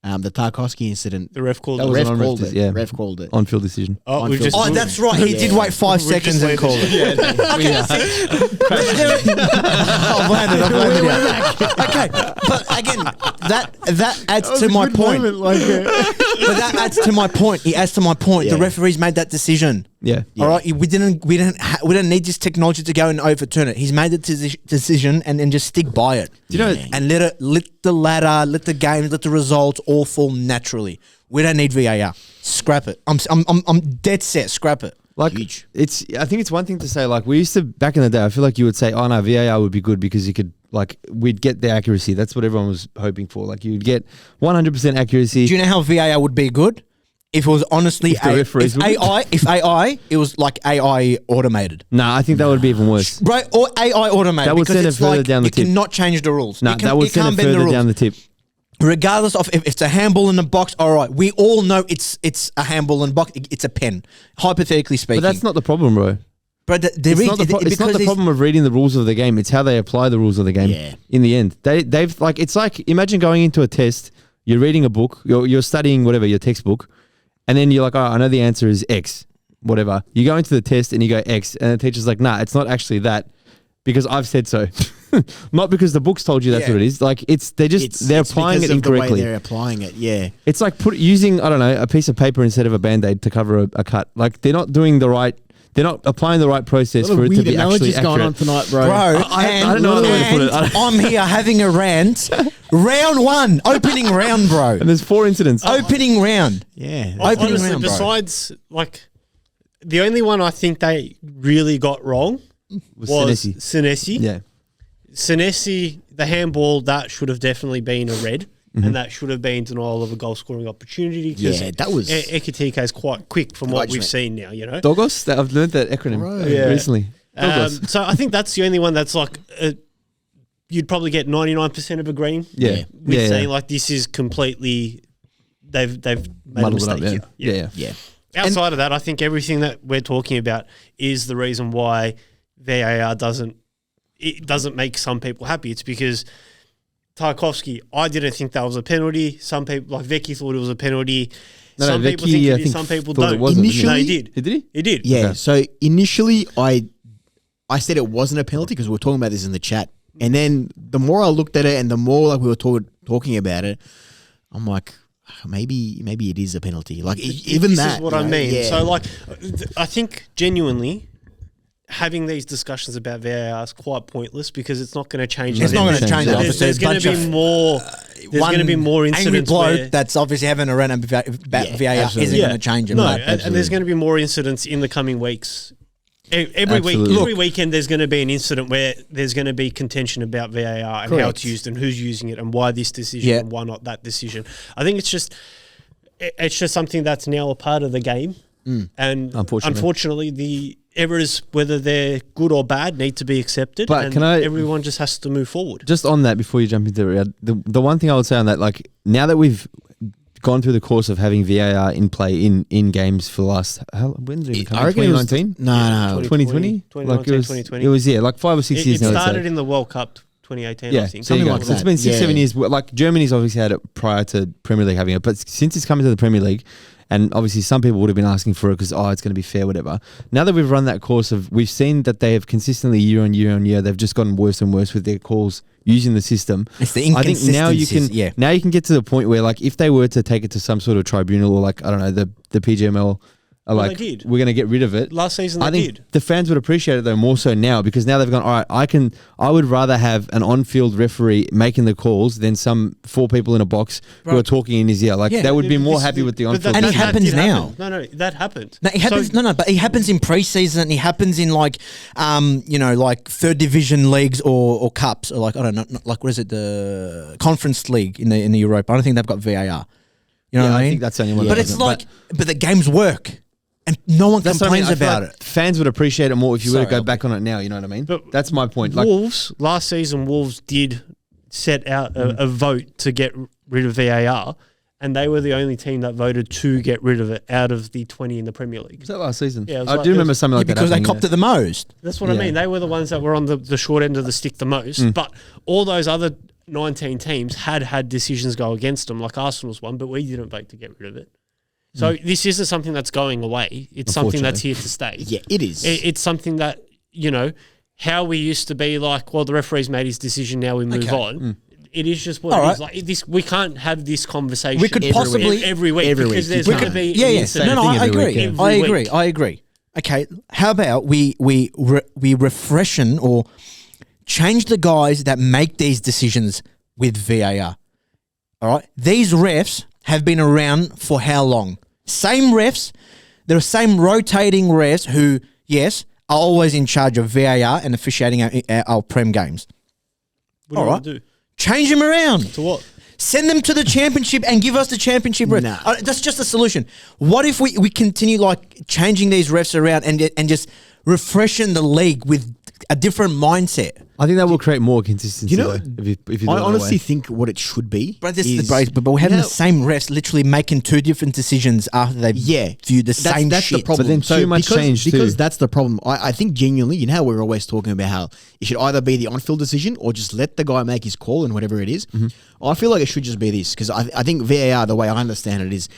The Tarkovsky incident. The ref called That it. was Ref an on-ref called it. yeah. Ref called it. On-field decision. Oh, we've on-field. just. Oh, that's right. He did wait 5 seconds and call it. I've landed it. Okay, but again, that adds to my point. But that adds to my point. It adds to my point. The Yeah. referees made that decision. Yeah. All right, we didn't need this technology to go and overturn it. He's made the decision and then just stick by it. Do you know? And let the ladder, let the games, let the results all fall naturally. We don't need VAR. Scrap it. I'm dead set. Scrap it. Like Huge. I think it's one thing to say, like, we used to back in the day, I feel like you would say, oh no, VAR would be good because you could, like, we'd get the accuracy. That's what everyone was hoping for. Like, you'd get 100% accuracy. Do you know how VAR would be good? If it was honestly If the referees would- if AI, it was like AI automated. Nah, I think that would be even worse. Right, or AI automated. That would because send it it's further like down the you tip. cannot change the rules. Nah, that would send it further down the tip. Regardless of if it's a handball in the box, all right, we all know it's a handball in the box. It's a pen, hypothetically speaking. But that's not the problem, bro. But It's not the problem of reading the rules of the game. It's how they apply the rules of the game. Yeah. In the end, they've like, it's like, imagine going into a test. You're reading a book. You're studying whatever your textbook, and then you're like, oh, I know the answer is X, whatever. You go into the test and you go X, and the teacher's like, nah, it's not actually that, because I've said so. Not because the book's told you that's what it is. Like, they're applying because it of the way incorrectly. they're applying it. Yeah. It's like using, I don't know, a piece of paper instead of a Band-Aid to cover a cut. Like, they're not applying the right process for it to be actually accurate. going on tonight, bro. I don't know another way to put it. I'm here having a rant. Round one, opening round, bro. And there's 4 incidents. Opening round. Yeah. Opening Honestly, round, bro. besides, like, the only one I think they really got wrong was Senesi. Senesi. Yeah. Senesi, the handball, that should have definitely been a red. And that should have been denial of a goal scoring opportunity. Yeah, that was- Ekitike is quite quick from what we've Engagement. seen now, you know? Dogos? I've learned that acronym recently. Dogos. So I think that's the only one that's like, you'd probably get 99% of agreeing. Yeah. With saying like this is completely, they've made Muddled a it up, mistake yeah. here. Yeah. Yeah. Outside of that, I think everything that we're talking about is the reason why VAR doesn't make some people happy. It's because Tarkovsky, I didn't think that was a penalty. Some people, like Vecchi, thought it was a penalty. No, Some people Vecchi, think I it is, think, some people thought it don't. wasn't, didn't he? No, he did. Did he? He did. Yeah. Okay. So initially, I said it wasn't a penalty because we were talking about this in the chat, and then the more I looked at it and the more like we were talking about it, I'm like, maybe it is a penalty. Like even this that. is what you I know? mean. Yeah. So, like, I think genuinely having these discussions about VAR is quite pointless because it's not going to change. It's not going to change. There's- There's going to be more. There's going to be more angry incidents bloke where, that's obviously having a rant about VAR absolutely. isn't going to change it. No, mate. and there's going to be more incidents in the coming weeks. Every week, Absolutely. every weekend, there's going to be an incident where there's going to be contention about VAR and how Correct. it's used and who's using it and why this decision Yeah. and why not that decision. I think it's just something that's now a part of the game, and unfortunately, the errors, whether they're good or bad, need to be accepted. But and everyone just has to move forward. Just on that, before you jump into it, the one thing I would say on that, like, now that we've gone through the course of having VAR in play in games for the last, when did it even come? I reckon it was 2019? No. 2020? 2019, 2020. It was, yeah, like 5 or 6 It years now. I'd started say. in the World Cup 2018, Yeah, I think. so you Something go. like So it's that. been 6, Yeah. 7 years. Like, Germany's obviously had it prior to Premier League having it, but since it's come into the Premier League, and obviously some people would have been asking for it because, it's going to be fair, whatever. Now that we've run that course we've seen that they have consistently year on year, they've just gotten worse and worse with their calls using the system. It's the I think now you can inconsistencies, now you can get to the point where, like, if they were to take it to some sort of tribunal or, like, I don't know, the PGML are Well, like, they did. we're going to get rid of it. Last season I they think did. the fans would appreciate it though more so now, because now they've gone, all right, I would rather have an on-field referee making the calls than some 4 people in a box who are talking in his ear. Like, Yeah. they would be more This is happy with the but on-field. And it that happens did now. happen. No, that happened. No, it happens. So- But it happens in preseason. It happens in like, like third division leagues or cups, or like, I don't know, like, what is it, the conference league in the Europe. I don't think they've got VAR. You know Yeah, what I I mean? think that's the only one But that it's doesn't. like, but the games work, and no one That's what I mean. complains I feel about like it. fans would appreciate it more if you were to Sorry, go back on it now. You know what I mean? But that's my point. Like, Wolves, last season, Wolves did set out a vote to get rid of VAR, and they were the only team that voted to get rid of it out of the 20 in the Premier League. was that last season? Yeah, it was I like- do it remember was- something like that because they happening, copped it the most. That's what I Yeah. mean. They were the ones that were on the short end of the stick the most. But all those other 19 teams had decisions go against them, like Arsenal's one, but we didn't vote to get rid of it. So this isn't something that's going away. It's something that's here to stay. Yeah, it is. It's something that, how we used to be like, well, the referee's made his decision, now we move on. It is just what All it right. is. Like this, we can't have this conversation. We could possibly- every week Every because week. there's We going to could- be Yeah, an yeah. incident No, I every agree. week, yeah. I every agree. week. I agree. okay, how about we refreshen or change the guys that make these decisions with VAR. All right, these refs have been around for how long? Same refs, the same rotating refs who, yes, are always in charge of VAR and officiating our Prem games. What do you want to do? Change them around. To what? Send them to the championship and give us the championship refs. Nah. That's just a solution. What if we continue like changing these refs around and just refreshing the league with a different mindset? I think that will create more consistency. You know, though, if you do it I that honestly way. think what it should be. But this is, is the but we're having the same refs literally making two different decisions after they view the same that's shit. the problem. But then too much change too. because that's the problem. I think genuinely, you know how we're always talking about how it should either be the on-field decision or just let the guy make his call and whatever it is. I feel like it should just be this because I think VAR, the way I understand it, is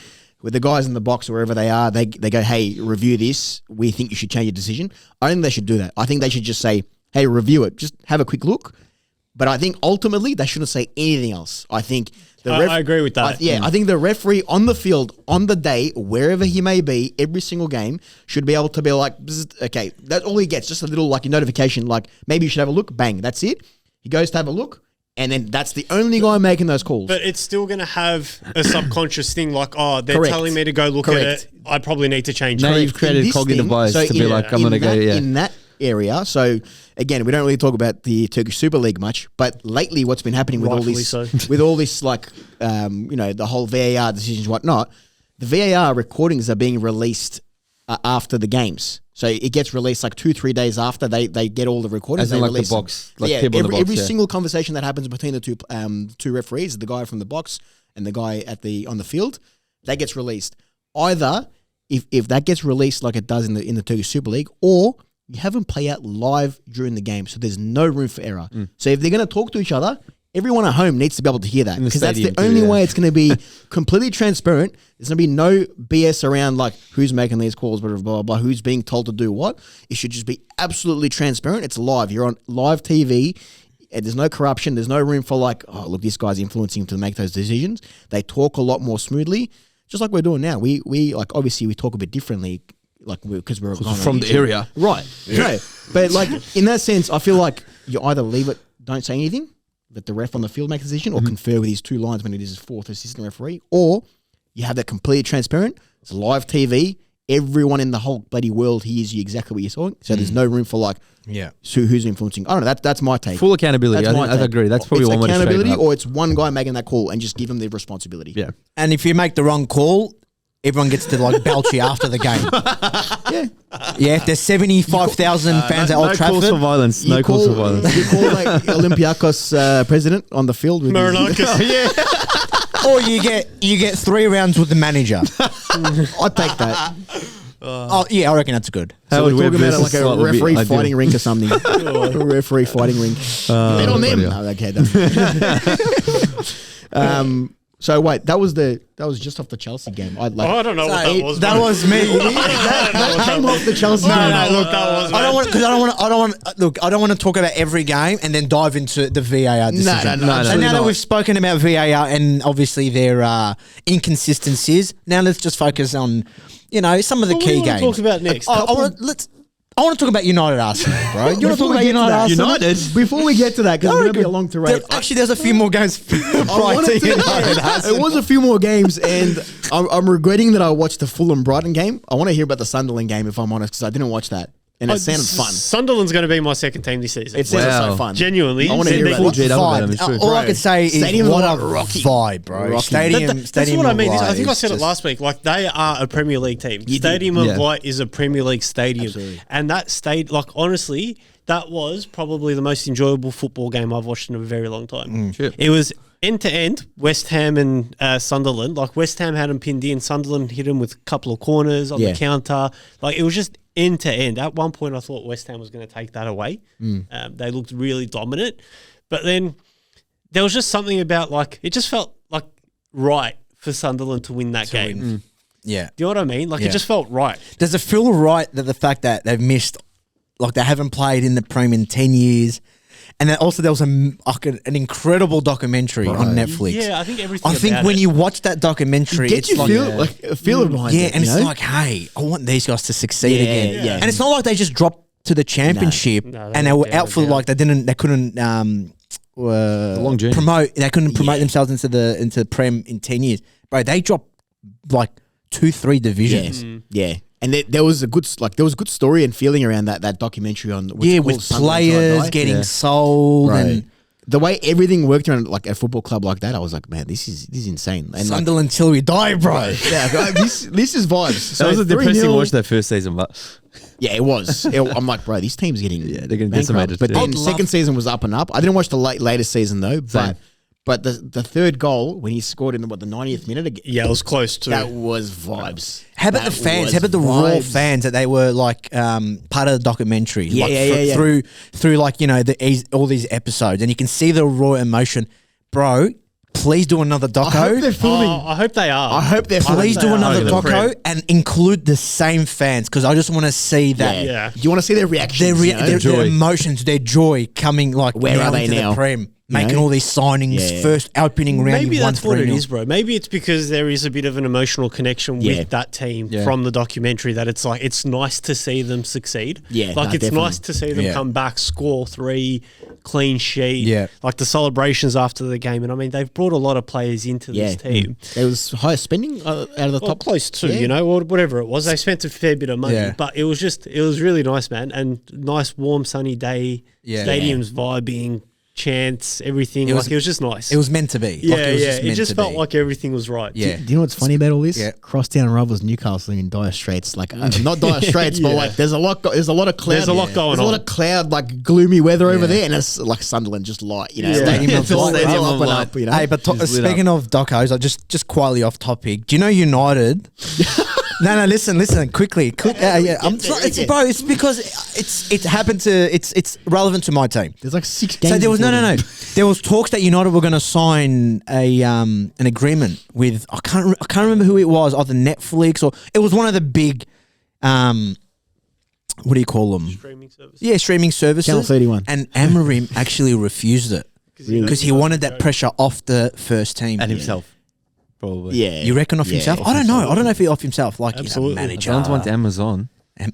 with the guys in the box or wherever they are, they go, hey, review this. We think you should change your decision. I think they should do that. I think they should just say, hey, review it. Just have a quick look. But I think ultimately they shouldn't say anything else. I think I agree with that. I think the referee on the field, on the day, wherever he may be, every single game, should be able to be like, okay, that's all he gets. Just a little like notification, like maybe you should have a look. Bang, that's it. He goes to have a look. And then that's the only guy making those calls. But it's still going to have a subconscious thing like, oh, they're Correct. telling me to go look Correct. at it. I probably need to change Now it. you've created In this cognitive thing, bias so to be in- like, I'm going to go, in that area. So again, we don't really talk about the Turkish Super League much, but lately what's been happening with Rightfully all this, so. with all this like, the whole VAR decisions, and whatnot, the VAR recordings are being released after the games. So it gets released like 2-3 days after they get all the recordings. As in they like the release them. box, like yeah, people in the box, every yeah. single conversation that happens between the two referees, the guy from the box and the guy on the field, that gets released. Either if that gets released like it does in the Turkish Super League, or you have them play out live during the game, so there's no room for error. So if they're going to talk to each other, everyone at home needs to be able to hear that In the because that's the stadium too, only yeah. way it's going to be completely transparent. There's going to be no BS around like who's making these calls, blah, blah, blah, blah, who's being told to do what. It should just be absolutely transparent. It's live. You're on live TV. And there's no corruption. There's no room for like, oh, look, this guy's influencing him to make those decisions. They talk a lot more smoothly, just like we're doing now. We like, obviously we talk a bit differently, like because we're from the area. right? No, but like in that sense, I feel like you either leave it, don't say anything, let the ref on the field make a decision, or confer with his two lines when it is his fourth assistant referee, or you have that completely transparent. It's live TV. Everyone in the whole bloody world hears you exactly what you're saying. So there's no room for like, who's influencing. I don't know. That's my take. Full accountability. That's I my take. agree. That's probably it's one way to straighten accountability, it up. or it's one guy making that call and just give him the responsibility. Yeah. And if you make the wrong call, everyone gets to like belch you after the game. Yeah, if there's 75,000 fans at Old No Trafford. calls for violence. You No calls for violence. You call like Olympiacos president on the field with Marinakis. Or you get 3 rounds with the manager. I'd take that. Oh yeah, I reckon that's good. So Howard we're talking Webb about it like versus a Slot would be referee ideal. fighting rink or something. A referee fighting rink. Bet on them. No, okay, done. So wait, that was just off the Chelsea game. I don't know what that was. That mate. was me. that came off the Chelsea game. Look, that was. I don't want because I don't want to talk about every game and then dive into the VAR decision. no, So absolutely now that not. we've spoken about VAR and obviously their inconsistencies, now let's just focus on some of the What do key you wanna games. talk about next? I want to talk about United Arsenal, bro. You want to talk about United Arsenal? United. Before we get to that, because it's going to be a long to rate. There's a few more games. It was a few more games, and I'm regretting that I watched the Fulham Brighton game. I want to hear about the Sunderland game, if I'm honest, because I didn't watch that, and it sounded fun. Sunderland's going to be my second team this season. It sounded Wow. so fun. Genuinely. I want to hear about Full it. G'd up about him, it's true. All I could say is Stadium's what a like rocky. vibe, bro. Rocky. Stadium. That's what I mean. I think I It's said it just- last week. Like, they are a Premier League team. You Stadium did. of Yeah. Light is a Premier League stadium. Absolutely. And that stayed, like, honestly, that was probably the most enjoyable football game I've watched in a very long time. Sure. It was end to end, West Ham and Sunderland. Like, West Ham had them pinned in. Sunderland hit them with a couple of corners on the counter. Like, it was just end to end. At one point, I thought West Ham was going to take that away. They looked really dominant. But then there was just something about, like, it just felt like right for Sunderland to win that game. Yeah. Do you know what I mean? Like, Yeah. it just felt right. Does it feel right that the fact that they've missed, like they haven't played in the Prem in 10 years, And then also there was an incredible documentary on Netflix. Yeah, I think everything. I think about when it. you watch that documentary, Get it's you like, feel a feeling behind it. and you it's know? like, hey, I want these guys to succeed Yeah, again. yeah. And it's not like they just dropped to the championship No, and they were went out down, for down. like they couldn't long journey. promote. They couldn't promote themselves into the Prem in 10 years, bro. They dropped like 2-3 divisions. Yeah. And there was a good good story and feeling around that documentary on what's Yeah, called with Sunderland Till I players Die. getting sold Right. and The way everything worked around like a football club like that, I was like, man, this is insane. And like, Sunderland till we die, bro. yeah, this is vibes. That was a 3-0 depressing watch that first season, but Yeah, it was. I'm like, bro, this team's getting Yeah, they're getting bankrupt. decimated, But yeah. then I'd second love- season was up and up. I didn't watch the later season though, Same. but the third goal when he scored in the 90th minute again, Yeah, it was close to. that was vibes. How about That the fans? was How about the raw vibes. fans that they were like part of the documentary? Yeah, like, yeah. Through like all these episodes, and you can see the raw emotion, bro. Please do another I hope they're doco. filming. I hope they are. I hope they're filming. Please do another the doco Prem. and include the same fans because I just want to see that. Yeah. Do you want to see their reactions? Their, you know? their joy. emotions, their joy coming like Where are they into now? the Prem, making know? all these signings, Yeah. first opening round. Maybe you've won that's what it 3-0. is, bro. Maybe it's because there is a bit of an emotional connection Yeah. with that team Yeah. from the documentary that it's like it's nice to see them succeed. Yeah, like no, it's definitely. nice to see them Yeah. come back, score 3, clean sheet. Yeah. like the celebrations after the game, and I mean they've brought a lot of players into Yeah. this team. There was higher spending out of the Well, top. close to, Yeah. you know, or whatever it was. They spent a fair bit of money, Yeah. but it was really nice, man. And nice, warm, sunny day. Yeah. Stadium's vibing, chants, everything. It was- Like, it was just nice. It was meant to be. yeah, Like, it was yeah. just It meant just to felt be. like everything was right. Yeah. Do you know what's funny about all this? Yeah. Crosstown rivals Newcastle in dire straits. Like not dire straits, but Yeah. like there's a lot of cloud. There's a lot going There's a lot on. of cloud, like gloomy weather over Yeah. there, and it's like Sunderland just light. You know, Yeah. Stadium of It's all light. stadium Stadium up of and light. up. You know, Hey, but Just lit speaking of docos, I just quietly off topic. Do you know United? No, listen, quickly. Yeah, it's because it happened to it's relevant to my team. there's like 6 games. So there was before no. then. There was talks that United were going to sign an agreement with I can't remember who it was, either Netflix or it was one of the big what do you call them? Streaming service. Yeah, streaming services. Channel 31. And Amorim actually refused it because he wanted that pressure off the first team. and himself, probably. Yeah, You reckon off Yeah, himself? off I don't know. himself. I don't know if he off himself, like Absolutely. manager. Jones wants Amazon.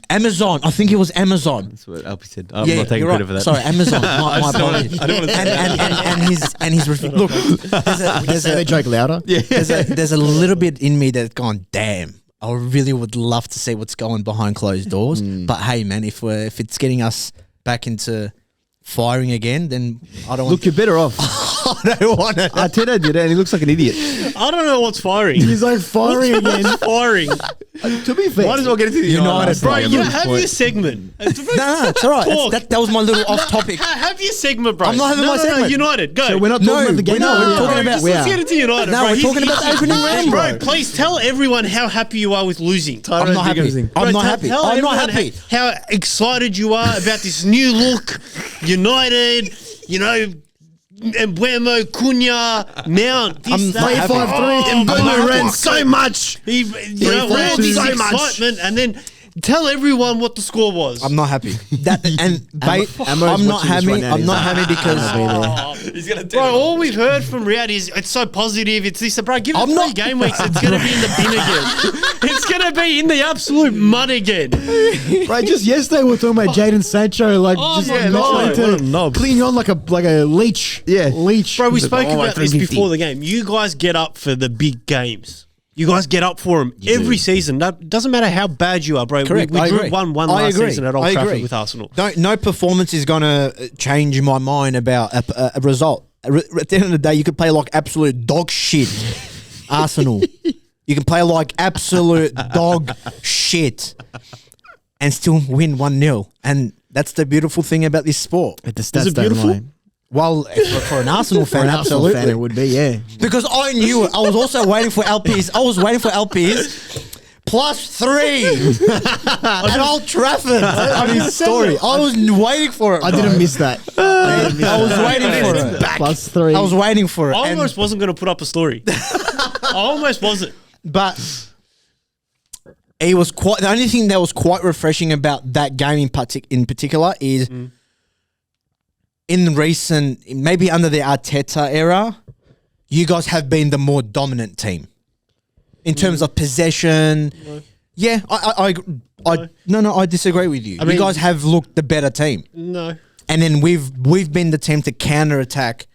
Amazon. I think it was Amazon. That's what Alpi said. I'm not taking you're credit right. for that. Sorry, Amazon. My apologies. I don't want to say And his look. Say they joke louder. Yeah, There's a little bit in me that's gone. Damn. I really would love to see what's going behind closed doors. But hey, man, if it's getting us back into firing again, then I don't want. Look, you're better off. I don't want to. Arteta did it, and he looks like an idiot. I don't know what's firing. he's like firing again. What's firing? To be fair, Might as well get into the United, Bro, United. you have your segment. No, it's all right. Talk. That was my little off topic. Have your segment, bro. I'm not having no, my no, segment. No, United, go. So we're not No, talking about the game. we're not. No, We're talking bro, about- just we let's are. get into United. No, bro. we're He's- talking about the he's- opening round, bro. Please tell everyone how happy you are with losing. I'm not happy. I'm not happy. Tell I'm not everyone happy. How excited you are about this new look, United. You know, Embuemo, Cunha, Mount. I'm This, not that. happy. 5-3. I'm not Embuemo ran happy. so much. You know, all this so much. excitement, and then tell everyone what the score was. I'm not happy. That and Ammo's I'm not watching this happy. right now. I'm not happy because He's gonna Bro, all we've heard from Riyadh is it's so positive. It's this, bro. Give it I'm 3 not- game weeks. It's going to be in the bin again. It's going to be in the absolute mud again. Right, just yesterday we were talking about Jadon Sancho, like Oh, just yeah, literally no. to What a knob. clean on like a leech. Yeah. leech. Bro, we He's spoke like, oh, about this 350. before the game. You guys get up for the big games. You guys get up for them every season. That doesn't matter how bad you are, bro. Correct. We I drew agree. 1-1 I last agree. season at Old I Trafford agree. with Arsenal. no performance is going to change my mind about a result. At the end of the day, you could play like absolute dog shit, Arsenal. You can play like absolute dog shit and still win 1-0. And that's the beautiful thing about this sport. But the Is stats it don't beautiful? lie. Well, for an Arsenal For fan, an Arsenal absolutely. fan, it would be, yeah. Because I knew it. I was also waiting for LPs. I was waiting for LPs. +3 at Old Trafford. I mean, story. I was waiting for it. I bro. didn't miss that. I was waiting for it. +3. I was waiting for it. I And- almost wasn't going to put up a story. I almost wasn't. but it was quite. The only thing that was quite refreshing about that game in particular is in recent, maybe under the Arteta era, you guys have been the more dominant team in terms of possession. No. Yeah, I disagree with you. I mean- you guys have looked the better team, No. and then we've been the team to counter attack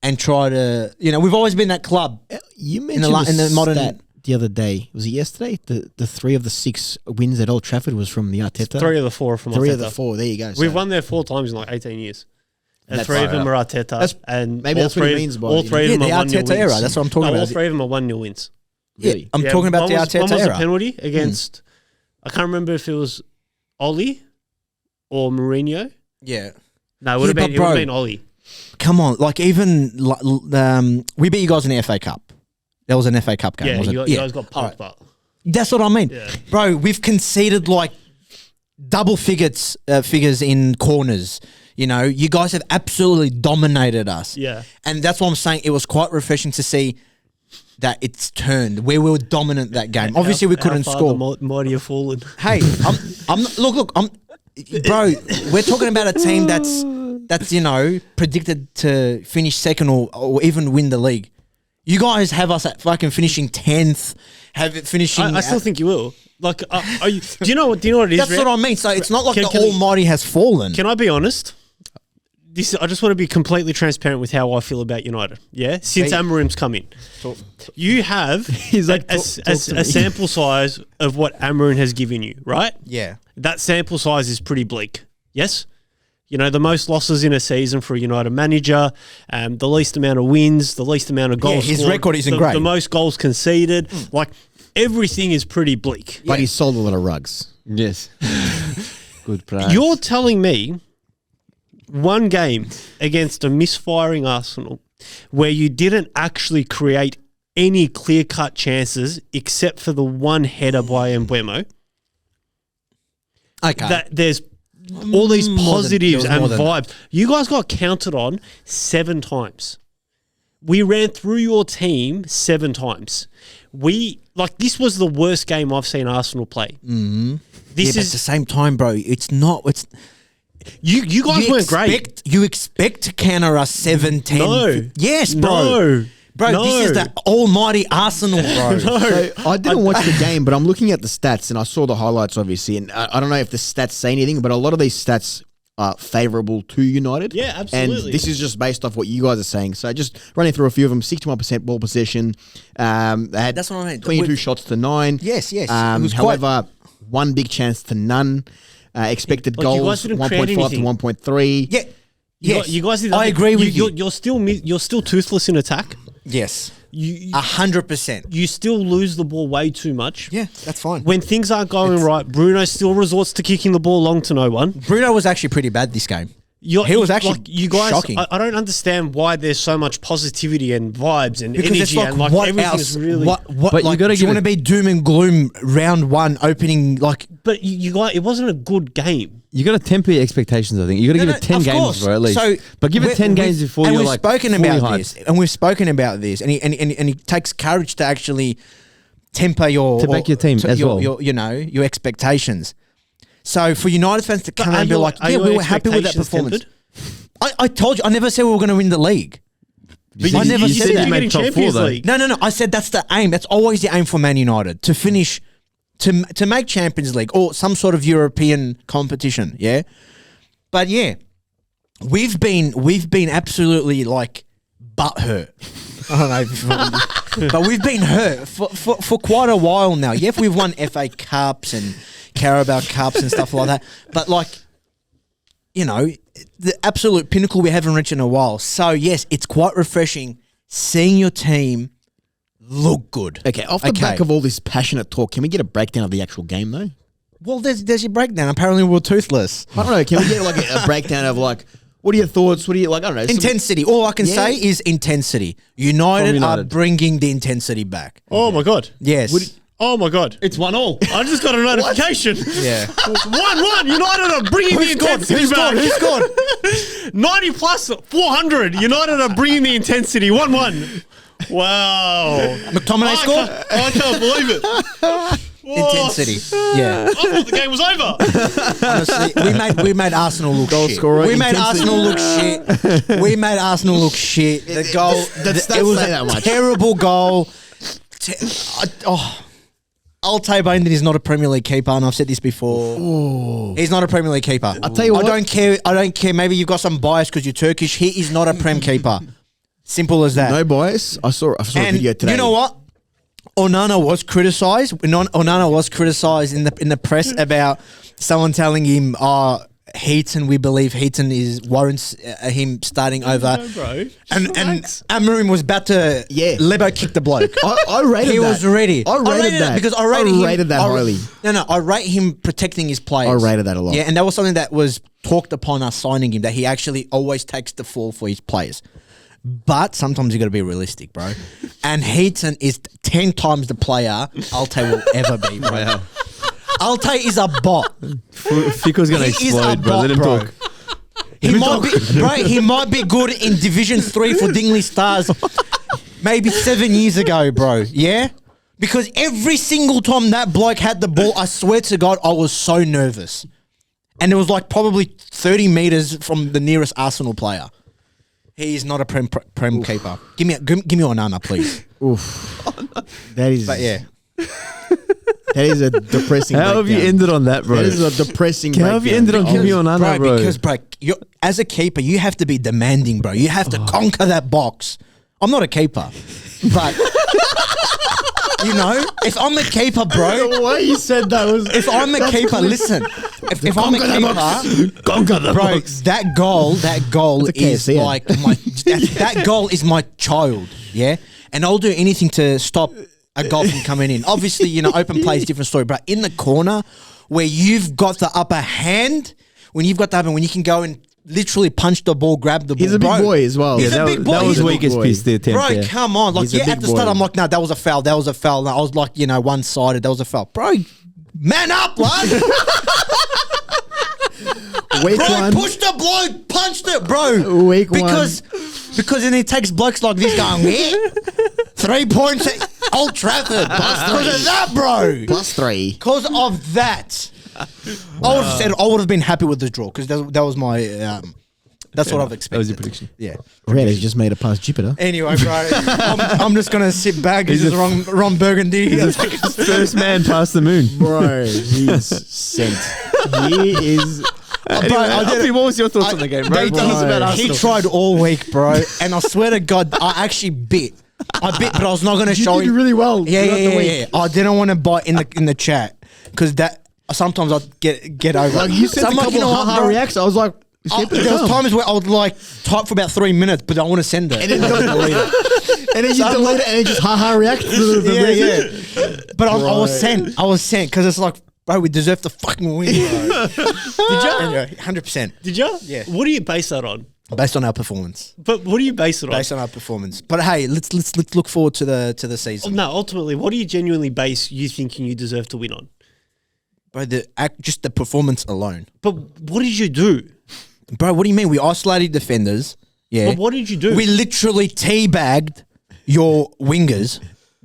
and try to. We've always been that club. You the mentioned la- in the modern- stat the other day. Was it yesterday? The 3 of the 6 wins at Old Trafford was from the Arteta. 3 of the 4 from 3 Arteta. of the 4. There you go. We've So- won there 4 times in like 18 years. And That's 3 of right. them are Arteta. That's- And maybe all that's what he three- means by all it, 3 of Yeah, them the are 1-0 Arteta wins. era. That's what I'm talking No, about. all 3 of them are 1-0 wins. Really? I'm talking about the one Arteta was a era. penalty against, I can't remember if it was Oli or Mourinho. Yeah. No, it would have Yeah, been, but bro- Oli. Come on, we beat you guys in the FA Cup. That was an FA Cup game, Yeah, wasn't you, it? you guys got pumped up. That's what I mean, Yeah. bro. We've conceded like double figures in corners. You guys have absolutely dominated us. Yeah. And that's what I'm saying. It was quite refreshing to see that it's turned. We were dominant that game. Obviously, we couldn't How far score. The mighty have fallen. Hey, bro. We're talking about a team that's predicted to finish second or even win the league. You guys have us at fucking finishing 10th. Have it finishing. I still think you will. Like, do you know what? Do you know what it is? that's what I mean. So it's not like Can- the can we- Almighty has fallen. Can I be honest? I just want to be completely transparent with how I feel about United. Yeah, since Amarim's come in, you have He's like, a talk to me. sample size of what Amarim has given you, right? Yeah. That sample size is pretty bleak. Yes, the most losses in a season for a United manager, the least amount of wins, the least amount of goals. his scored, record isn't the, great. The most goals conceded. Like everything is pretty bleak. But he sold a lot of rugs. Yes. Good price. You're telling me one game against a misfiring Arsenal where you didn't actually create any clear-cut chances except for the one header by Mbeumo, Okay. that there's all these positives there and was more vibes. You guys got counted on 7 times. We ran through your team 7 times. This was the worst game I've seen Arsenal play. Mm-hmm. But at the same time, bro, it's not. You guys weren't great. You expect to counter us 7-10. No. Yes, bro. No. Bro, No. this is the almighty Arsenal, bro. So I didn't watch the game, but I'm looking at the stats and I saw the highlights, obviously. And I don't know if the stats say anything, but a lot of these stats are favourable to United. Yeah, absolutely. And this is just based off what you guys are saying. So just running through a few of them: 61% ball possession. They had That's what I mean. 22 shots to 9. Yes. It was However, one big chance to none. Expected Like, you goals guys didn't create 1.5 to anything. 1.3. Yeah. Yes. You guys did. I agree with you. You're still toothless in attack. Yes. You 100%. you still lose the ball way too much. Yeah, that's fine. When things aren't going right, Bruno still resorts to kicking the ball long to no one. Bruno was actually pretty bad this game. He was actually you guys. shocking. I don't understand why there's so much positivity and vibes and Because it's energy like, and like what everything's else? really. What But you like, gotta do you give want to it- be doom and gloom round 1 opening like But you guys, it wasn't a good game. You got to temper your expectations. I think you got to give it 10 of games course. before at least. So but give it 10 games before and you're we've like spoken fully about hyped. this, and we've spoken about this, and he takes courage to actually temper back your team as well. your expectations. So for United fans to come and be like, are yeah, your we were happy with that expectations performance. tempered? I told you, I never said we were going to win the league. But I never you said said that. you're getting Top four, Champions though. League. No. I said that's the aim. That's always the aim for Man United, to finish, to make Champions League or some sort of European competition. Yeah, but yeah, we've been absolutely like butthurt. I don't know, but we've been hurt for quite a while now. Yeah, we've won FA Cups and Carabao Cups and stuff like that, but like, the absolute pinnacle we haven't reached in a while. So yes, it's quite refreshing seeing your team look good. Okay, off the back of all this passionate talk, can we get a breakdown of the actual game, though? Well, there's your breakdown. Apparently, we're toothless. I don't know. Can we get like a breakdown of like, what are your thoughts? What do you like? I don't know. Intensity. All I can say is intensity. United are United. bringing the intensity back. Oh my god. Yes. Oh my god. It's 1-1. I just got a notification. Yeah. 1-1. United are bringing the intensity back. Who scored? 90 plus 400. United are bringing the intensity. 1-1. Wow. McTominay scored? I can't believe it. intensity. Yeah. I thought the game was over. Honestly, we made Arsenal look Goal shit. scorer, We made intensity. Arsenal look shit. We made Arsenal look shit. The goal, stats it was say a that much. terrible goal. Altay Bainton is not a Premier League keeper, and I've said this before. He's not a Premier League keeper. I'll tell you what. I don't care. Maybe you've got some bias because you're Turkish. He is not a Prem keeper. Simple as that. No bias. I saw a video today. You know what? Onana was criticised. Onana was criticised in the press about someone telling him, Heaton, we believe Heaton warrants him starting over. No, bro. And Amarim was about to Lebo kick the bloke. I rated He that. was ready. I rated that. because I rated that highly. No, I rate him protecting his players. I rated that a lot. Yeah, and that was something that was talked upon us signing him, that he actually always takes the fall for his players. But sometimes you got to be realistic, bro. And Heaton is 10 times the player Altay will ever be, bro. Wow. Altay is a bot. Fico's going to He is a explode, bro. bot, Let him bro. talk. He might be good in Division 3 for Dingley Stars maybe 7 years ago, bro. Yeah? Because every single time that bloke had the ball, I swear to God, I was so nervous. And it was like probably 30 meters from the nearest Arsenal player. He is not a prem keeper. Give me Onana, please. Oof. That is. But yeah. That is a depressing. How have you breakdown. ended on that, bro? That is a depressing. How have you ended on breakdown. Give me Onana, bro? Because, bro, as a keeper, you have to be demanding, bro. You have to conquer that box. I'm not a keeper, but you know, if I'm a keeper, bro. The way you said that was. If I'm a keeper, listen. If I'm a keeper, Conquer the bro, box. that goal That's a is KFC ad. like my. That goal is my child. Yeah, and I'll do anything to stop a goal from coming in. Obviously, you know, open play is a different story, but in the corner where you've got the upper hand, when you can go and literally punch the ball, grab the ball. He's a big bro. boy as well. He's Yeah, a big boy. that was He's a big weakest boy. piece, the attempt. Bro, yeah. come on. Like, He's a yeah, at big the start, boy. I'm like, no, that was a foul. That was a foul. And I was like, you know, one-sided. That was a foul. Bro, man up, lad. Week Bro, one. pushed the bloke, punched it, bro. Week because then he takes blokes like this going, yeah, 3 points at Old Trafford. Because of that, bro. +3. Because of that. I would have been happy with the draw because that was my, that's what I've expected. That was your prediction. Yeah. Red has just made it past Jupiter. Anyway, bro, I'm just going to sit back. He's just Ron Burgundy. First man past the moon. Bro, he's sent. He is. Anyway, Bro, I did Alfie, it. what was your thoughts on the game, bro? He- Tell us about he Arsenal. tried all week, bro, and I swear to God, I actually bit. I bit, but I was not going to You show did him. really well. Yeah, throughout the week. yeah. I didn't want to bite in the chat because that sometimes I'd get over. Like it. you said, So a I'm couple you know of what, haha bro? reacts. I was like, There was times where I would like type for about 3 minutes, but I want to send it. and then delete it. And then you delete it and it just haha react to the yeah, yeah. But I was sent. I was sent because it's like, bro, we deserve to fucking win, bro. Did you? Anyway, 100%. Did you? Yeah. What do you base that on? Based on our performance. But what do you base it on? Based on our performance. But hey, let's look forward to the season. No, ultimately, what do you genuinely base you thinking you deserve to win on? Bro, just the performance alone. But what did you do? Bro, what do you mean? We isolated defenders. Yeah. But what did you do? We literally teabagged your wingers.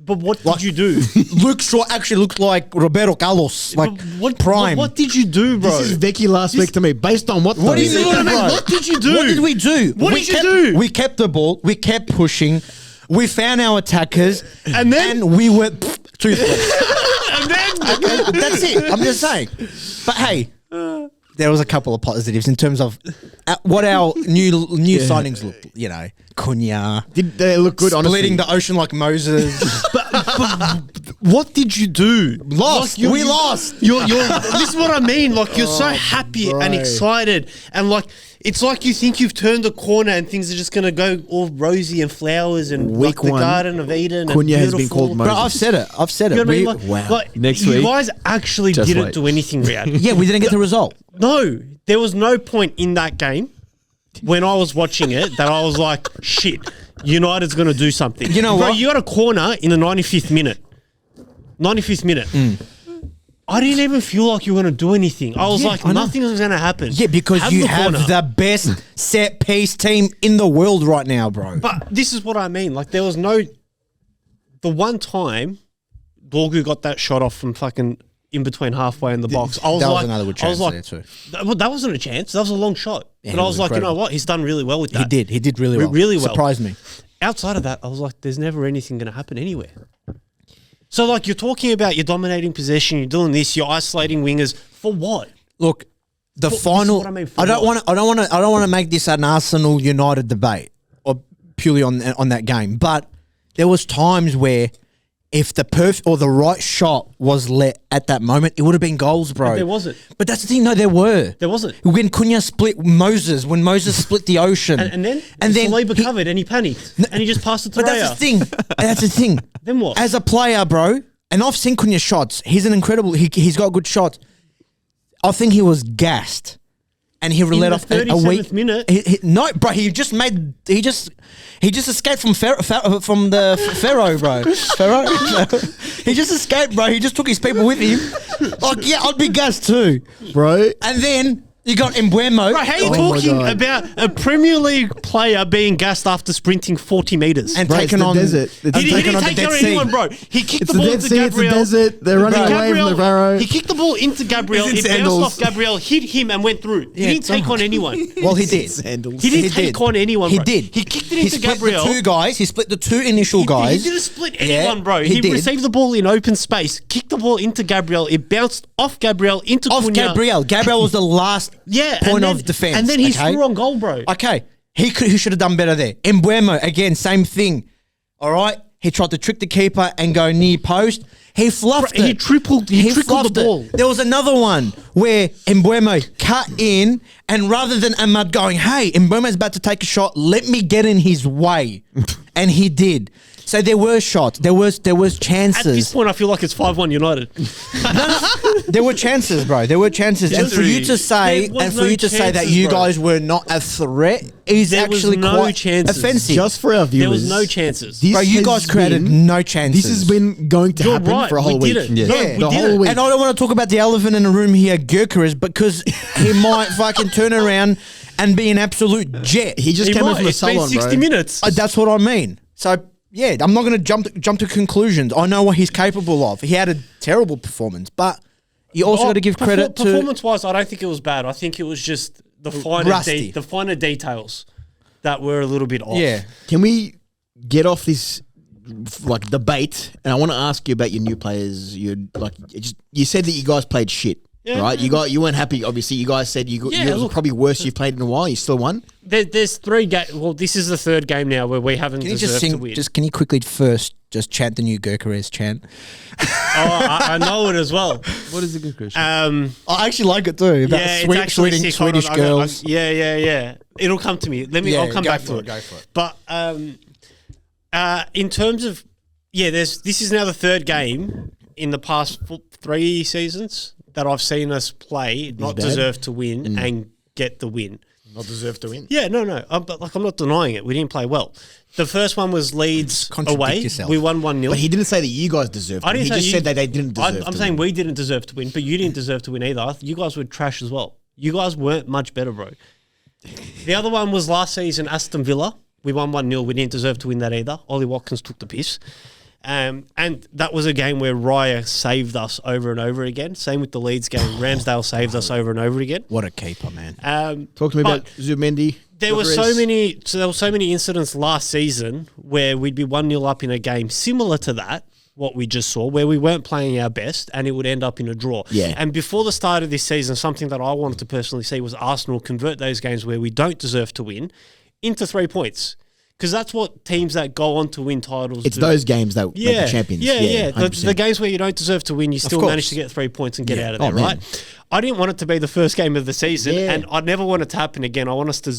But what did you do? Luke Shaw actually looked like Roberto Carlos, like But what prime. What did you do, bro? This is Vicky last week to me. Based on what? What do though? you mean, bro? What did you do? What did we do? What did you do? We kept the ball. We kept pushing. We found our attackers. And then? And we were toothless. And then That's it. I'm just saying. But hey, there was a couple of positives in terms of what our new signings looked. You know, Cunha, Did they look good? Honestly, splitting the ocean like Moses. what did you do? Lost. Like, We lost. You're this is what I mean. Like you're so happy and bro. excited, and like it's like you think you've turned a corner and things are just gonna go all rosy and flowers and Week like the one, Garden of Eden. Cunha and has been beautiful. called Moses. Bro, I've said it. I've said it. You know what I mean? Wow. Like Next you week, guys actually just didn't wait. do anything, Riyad. Yeah, we didn't get the result. No, there was no point in that game when I was watching it that I was like, shit, United's going to do something. You know Bro, what? you got a corner in the 95th minute. 95th minute. I didn't even feel like you were going to do anything. I was Yeah, like, I know. nothing was going to happen. Yeah, because you have corner. the best set piece team in the world right now, bro. But this is what I mean. Like, there was no... The one time Borgu got that shot off from fucking in between halfway in the box. I was That was like, another good I was chance like, there too. that wasn't a chance. That was a long shot. Yeah, but it I was was like, you know incredible. what? He's done really well with that. He did really well. Really well. Surprised me. Outside of that, I was like, there's never anything going to happen anywhere. So, like, you're talking about you're dominating possession, you're doing this, you're isolating wingers for what? Look, the This is final. what I mean, for I don't what? want to make this an Arsenal United debate or purely on that game. But there was times where if the the right shot was let at that moment, it would have been goals, bro. But there wasn't. But that's the thing. No, there were. There wasn't. When Cunha split Moses, when Moses split the ocean, And then Saliba covered and he panicked and he just passed it to But Raya. that's the thing. That's the thing. Then what? As a player, bro, and I've seen Cunha shots. He's an incredible. He's got good shots. I think he was gassed, and he let the off a week. 37th minute? No, bro. He just escaped from from the Pharaoh, bro. Pharaoh. He just escaped, bro. He just took his people with him. Like, yeah, I'd be gassed too, bro. And then you got Mbuemo. Bro, how are you Oh my talking God. about a Premier League player being gassed after sprinting 40 metres? and Bro, taken it's the on desert. It's and he taken didn't on the take Dead on Sea. anyone, bro. He kicked It's the the ball Dead into Sea. It's the Gabriel. desert. They're running away from the Pharaoh. He kicked the ball into Gabriel. He's It in bounced sandals. off Gabriel, hit him, and went through. Yeah, He didn't take on anyone. Well, he did. Sandals. He didn't He take did. on anyone, He bro. did. He kicked it He into split Gabriel. the two guys. He split the two initial guys. He didn't split Yeah, anyone, bro. he He did. received the ball in open space, kicked the ball into Gabriel. It bounced off Gabriel into Off Cunha. Gabriel. Gabriel was the last and of defense. And then he's okay? through on goal, bro. Okay, he should have done better there. Mbuemo, again, same thing. All right, he tried to trick the keeper and go near post. He fluffed Bro, it. he trickled the fluffed it. ball. There was another one where Mbuemo cut in, and rather than Ahmad going, "Hey, Mbuemo's about to take a shot. Let me get in his way," and he did. So there were shots. There was At this chances. point, I feel like it's 5-1 United. There were chances, bro. There were chances, and for you to say, There was and for no you to say that chances, you bro. guys were not a threat is There was actually no quite chances. offensive. Just for our viewers, There was no chances. this Bro, you has guys created been- no chances. This has been going to You're happen right, for a whole we week. did it. Yeah. No, Yeah. we The did whole it. week. And I don't want to talk about the elephant in the room here, Gyökeres, because he might fucking turn around and be an absolute jet. He just He came in might. from the It's been salon, 60 bro. minutes. That's what I mean. So yeah, I'm not going to jump to conclusions. I know what he's capable of. He had a terrible performance, but you also got to give credit to. Performance-wise, I don't think it was bad. I think it was just the Rusty. finer details that were a little bit off. Yeah, Can we get off this like debate? And I want to ask you about your new players. You said that you guys played shit, Yeah. right? You weren't happy. Obviously, you guys said you Yeah, was look. probably worst you've played in a while. You still won. There's 3 games. Well, this is the 3rd game now where we haven't can you deserved just to sing? win. Can you quickly first just chant the new Gyökeres chant? I know it as well. What is a good question? I actually like it too. About Yeah, it's actually sick. Hold Swedish on, girls. Yeah. It'll come to me. I'll come go back for to it, it. go for it. But in terms of this is now the 3rd game in the past 3 seasons that I've seen us play, not bad? deserve to win and get the win. Not deserve to win. Yeah, no. But I'm not denying it. We didn't play well. The first one was Leeds Contradict away. yourself. We won 1-0. But he didn't say that you guys deserved to I win. didn't He say just you- said that they didn't deserve I'm to saying win. we didn't deserve to win, but you didn't deserve to win either. You guys were trash as well. You guys weren't much better, bro. The other one was last season, Aston Villa. We won 1-0. We didn't deserve to win that either. Ollie Watkins took the piss. And that was a game where Raya saved us over and over again. Same with the Leeds game. Ramsdale saved us over and over again. What a keeper, man. Talk to me but about Zubimendi. There were so many incidents last season where we'd be 1-0 up in a game similar to that, what we just saw, where we weren't playing our best and it would end up in a draw. Yeah. And before the start of this season, something that I wanted to personally see was Arsenal convert those games where we don't deserve to win into 3 points. Because that's what teams that go on to win titles It's do. those games that make the champions. Yeah. The 100%. games where you don't deserve to win, you still course. manage to get 3 points and get Yeah. out of Oh, there, man. right? I didn't want it to be the first game of the season, Yeah. and I never want it to happen again. I want us to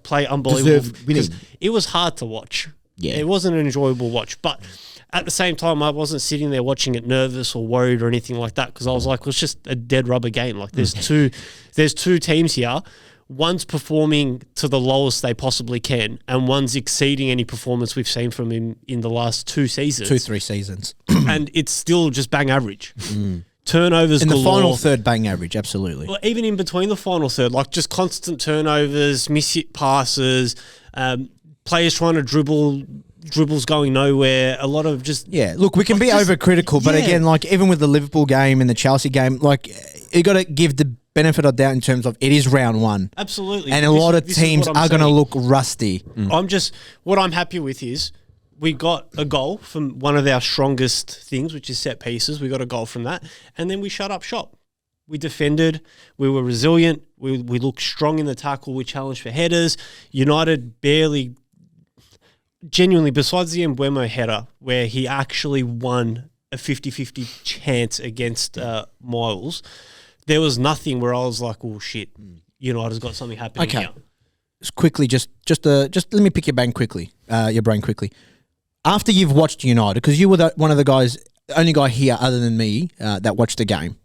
play unbelievable. Deserve winning. 'Cause it was hard to watch. Yeah. It wasn't an enjoyable watch, but at the same time, I wasn't sitting there watching it nervous or worried or anything like that because I was like, it's just a dead rubber game. Like there's two teams here. One's performing to the lowest they possibly can, and one's exceeding any performance we've seen from him in the last 2 seasons. 2-3 seasons. And it's still just bang average. Turnovers In the galore. final third, bang average, absolutely. Well, even in between the final third, like just constant turnovers, miss-hit passes, players trying to dribble, dribbles going nowhere, a lot of just Yeah, look, we can be just- overcritical, but yeah. again, like even with the Liverpool game and the Chelsea game, like you got to give the benefit of doubt in terms of it is round one, absolutely. and a This- lot of this is teams what I'm are going to saying. look rusty. What I'm happy with is we got a goal from one of our strongest things, which is set pieces. We got a goal from that, and then we shut up shop. We defended. We were resilient. We looked strong in the tackle. We challenged for headers. United barely, genuinely, besides the Mbeumo header, where he actually won a 50-50 chance against Miles, there was nothing where I was like, oh, shit, United's got something happening Okay. here. Just quickly, just let me pick your brain quickly. After you've watched United, because you were one of the guys, only guy here other than me that watched the game.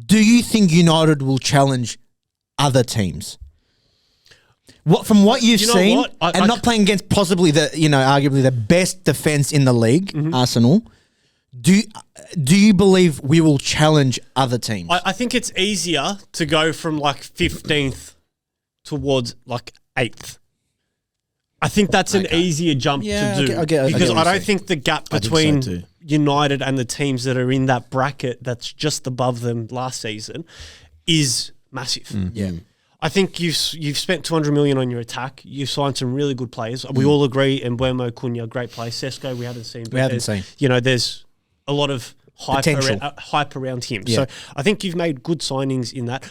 Do you think United will challenge other teams? From what you've You know seen, what? and not playing against possibly arguably the best defense in the league, Arsenal. Do you believe we will challenge other teams? I think it's easier to go from like 15th towards like 8th. I think that's an easier jump Yeah, to do I get because what I you're don't saying. think the gap I think so between too. United and the teams that are in that bracket that's just above them last season is massive. yeah. I think you've spent 200 million on your attack. You've signed some really good players. We all agree. Mbeumo, Cunha, great players. Sesko, we haven't seen. But We haven't there's- seen. There's a lot of Potential. hype around him. Yeah. So I think you've made good signings in that.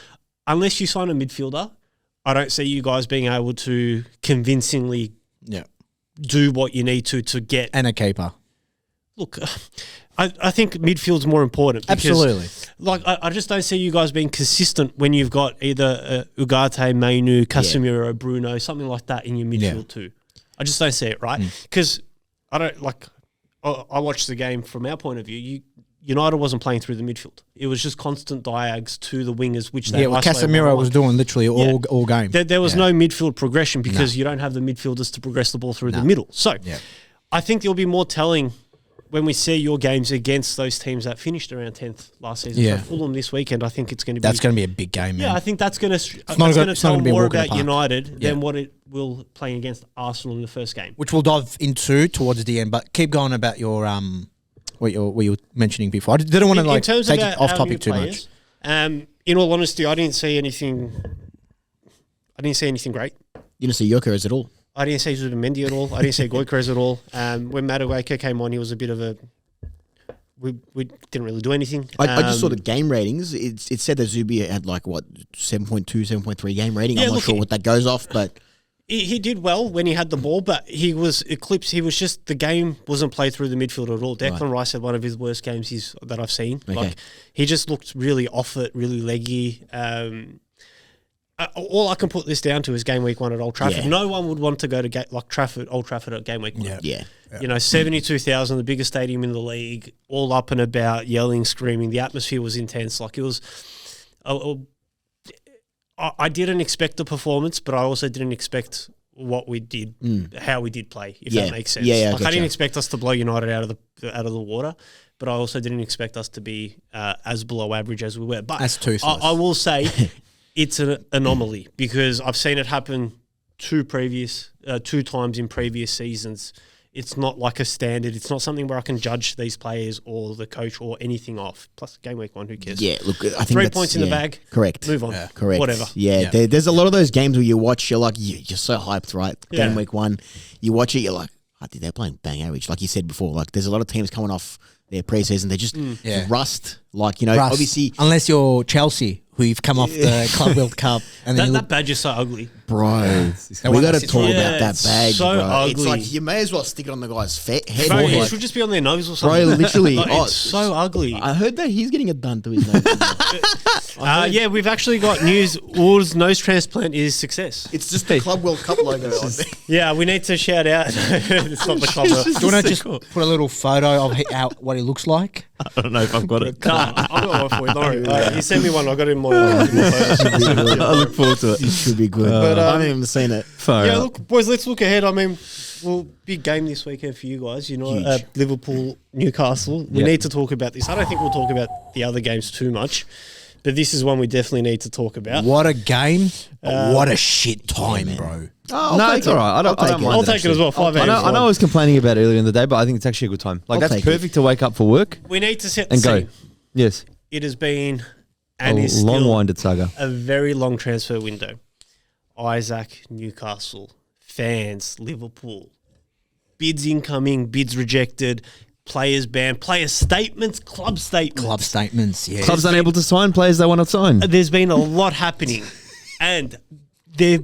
Unless you sign a midfielder, I don't see you guys being able to convincingly Yeah. do what you need to get. And a keeper. Look, I think midfield's more important. Because, Absolutely. Like, I just don't see you guys being consistent when you've got either Ugarte, Mainu, Casemiro, Bruno, something like that in your midfield too. I just don't see it, right? Because I don't like. I watched the game from our point of view. United wasn't playing through the midfield. It was just constant diags to the wingers, which they What isolated Casemiro one-on-one. was doing literally all game. There was no midfield progression because you don't have the midfielders to progress the ball through the middle. So I think there'll be more telling when we see your games against those teams that finished around 10th last season. Yeah. So Fulham this weekend, I think it's going to be... That's going to be a big game, man. Yeah, I think that's going to not gonna tell be a more walk in the about park. United Yeah. than what it will playing against Arsenal in the first game. Which we'll dive into towards the end. But keep going about your what you were mentioning before. I didn't want to In terms take of it off our topic new too players, much. in all honesty, I didn't see anything great. You didn't see Gyökeres at all. I didn't see Zubimendi at all. I didn't see Gyökeres at all. When Madueke came on, he was a bit of a... We didn't really do anything. I just saw the game ratings. It said that Zubi had 7.2, 7.3 game rating. Yeah, I'm not look, sure what that goes off, but He did well when he had the ball, but he was eclipsed. He was just, the game wasn't played through the midfield at all. Declan Rice had one of his worst games that I've seen. Okay. Like, he just looked really off it, really leggy. All I can put this down to is game week 1 at Old Trafford. Yeah. No one would want to go to Old Trafford at game week 1. yeah. 72,000, the biggest stadium in the league, all up and about, yelling, screaming. The atmosphere was intense. Like, it was... I didn't expect the performance, but I also didn't expect what we did, how we did play, if Yeah. that makes sense. Yeah, I Like, I gotcha. didn't expect us to blow United out of the water, but I also didn't expect us to be as below average as we were. But That's toothless. I will say it's an anomaly because I've seen it happen two times in previous seasons. It's not like a standard. It's not something where I can judge these players or the coach or anything off. Plus, game week 1, who cares? Yeah, look, I think 3 that's- points in the yeah, bag. Correct. Move on. Correct. Whatever. Yeah, there's a lot of those games where you watch, you're like, you're so hyped, right? Yeah. Game week 1, you watch it, you're like, I think they're playing bang average. Like you said before, like there's a lot of teams coming off their preseason. They're just rust. Like, Rust. obviously, Unless you're Chelsea, who you've come off the Club World Cup. And then That badge is so ugly. bro, we one got that to sits talk right about there. that It's bag, so bro. ugly. It's like you may as well stick it on the guy's head. Bro, it Like, should just be on their nose or bro, something. literally, Like, it's so ugly. I heard that he's getting it done to his nose. Yeah, we've actually got news. Ur's nose transplant is success. It's just the Club World Cup logo. Yeah, we need to shout out. It's not the cover. do you want to just put a little photo of what he looks like? I don't know if I've got it. Nah, I've got one for you. Don't worry. You send me one. I got it in my photos. I look forward to it. It should be good. But, I haven't even seen it. Far Yeah, out. look, boys, let's look ahead. I mean, big game this weekend for you guys. Huge. Liverpool, Newcastle. We Yeah. need to talk about this. I don't think we'll talk about the other games too much. but this is one we definitely need to talk about. What a game! But what a shit time, bro. Oh, No, it's all right. I don't mind I'll it, take it actually. as well. 5 I know, a.m. I know I was complaining about it earlier in the day, but I think it's actually a good time. Like, I'll that's take it. perfect to wake up for work We need to set the and go. scene. Yes. It has been and A is still long-winded saga. a very long transfer window. Isaac, Newcastle, fans, Liverpool, bids incoming, bids rejected, players banned, player statements, club statements. Club statements, yeah. Clubs unable to sign players they want to sign. There's been a lot happening, and the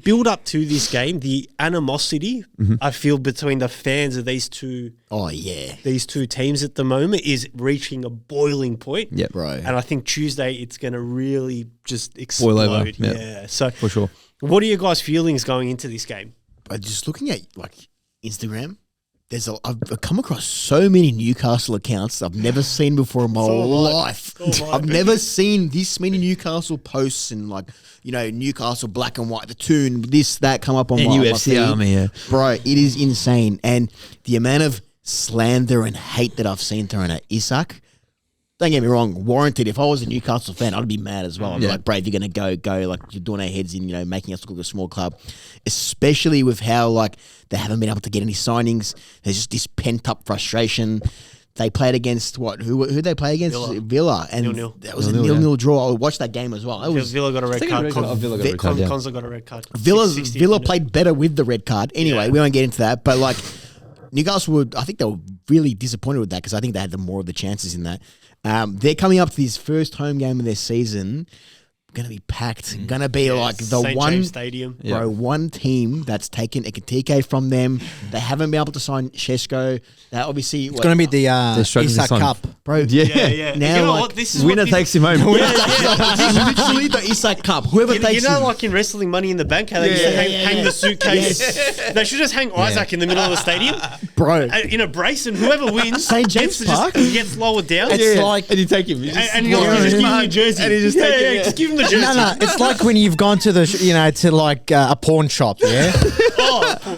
build up to this game, the animosity I feel between the fans of these two teams at the moment is reaching a boiling point. Yep. Bro. And I think Tuesday it's going to really just explode. Boil over, Yeah. yeah. So For sure. what are your guys' feelings going into this game? But just looking at like Instagram, I've come across so many Newcastle accounts I've never seen before in my life. I've never seen this many Newcastle posts and like, you know, Newcastle black and white, the tune, this, that come up on my UFC feed. army, yeah. Bro, it is insane. And the amount of slander and hate that I've seen thrown at Isak, don't get me wrong, warranted. If I was a Newcastle fan, I'd be mad as well. I'd be like, bro, if you're going to go, like you're doing our heads in, you know, making us look like a small club, especially with how like they haven't been able to get any signings. There's just this pent up frustration. They played against who they play against? Villa. And 0-0. that was a 0-0 draw. I watched that game as well. It was Villa got a red card. Villa got a red card, yeah. Konza got a red card. Villa played better with the red card. Anyway, we won't get into that. But like Newcastle I think they were really disappointed with that because I think they had more of the chances in that. They're coming up to this first home game of their season. Going to be packed. Going to be like the St. one James Stadium. bro, one team that's taken Ekitike from them. They haven't been able to sign Shesko. They obviously It's going to be the struggling to Isak sign. Cup. bro. Yeah. Now, you know like, what? This is Winner what this- takes him home. literally the Isak Cup. Whoever You takes know, him. like in wrestling Money in the Bank, how they used to hang the suitcase. They should just hang Isaac in the middle of the stadium Bro, in a brace, and whoever wins St. James Park? gets lowered down. It's like and you take him. You and you just give him your jersey. And you just take him, yeah. just give him the jersey. no. It's like when you've gone to the to like a pawn shop, yeah.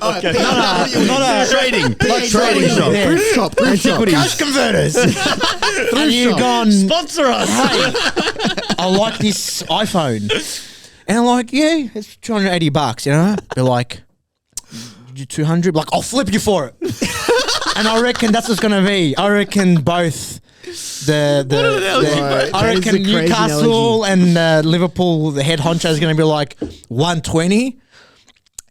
Okay. Not a trading. trading shop. Yeah. Thrift shop. Thrift shop. Cash converters. And you've shop. gone, Sponsor us. I like this iPhone. And I'm like, yeah, it's $280, you know? They're like, 200? Like, I'll flip you for it. And I reckon that's what's going to be. I reckon both I That is reckon a crazy Newcastle and Liverpool, the head honcho is going to be like 120.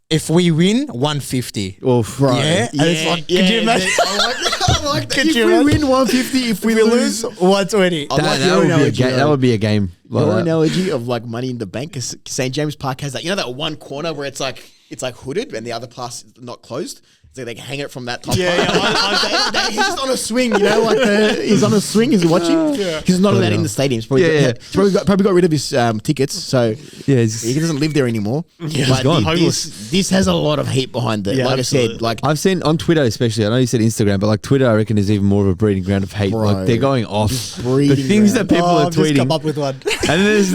If we win, 150. Oof. Bro. Yeah, and it's like, could you imagine? I like that. Could If you we imagine? win 150, if we lose, 120. I like That your would be a analogy, game. That would be a game. Like Your that. analogy of like Money in the Bank, because St. James Park has that. You know that one corner where it's like hooded and the other part is not closed. So they can hang it from that top. part. He's just on a swing, you know, like he's on a swing. He's watching. He's not allowed in the stadiums. Probably, Yeah. He's probably got rid of his tickets, so Yeah, he doesn't live there anymore. Yeah, But gone. this has a lot of heat behind it. Yeah, Like I absolutely. said, like I've seen on Twitter, especially. I know you said Instagram, but like Twitter, I reckon is even more of a breeding ground of hate. Bro, like they're going off. breeding The things ground. that people are tweeting. up with one. And there's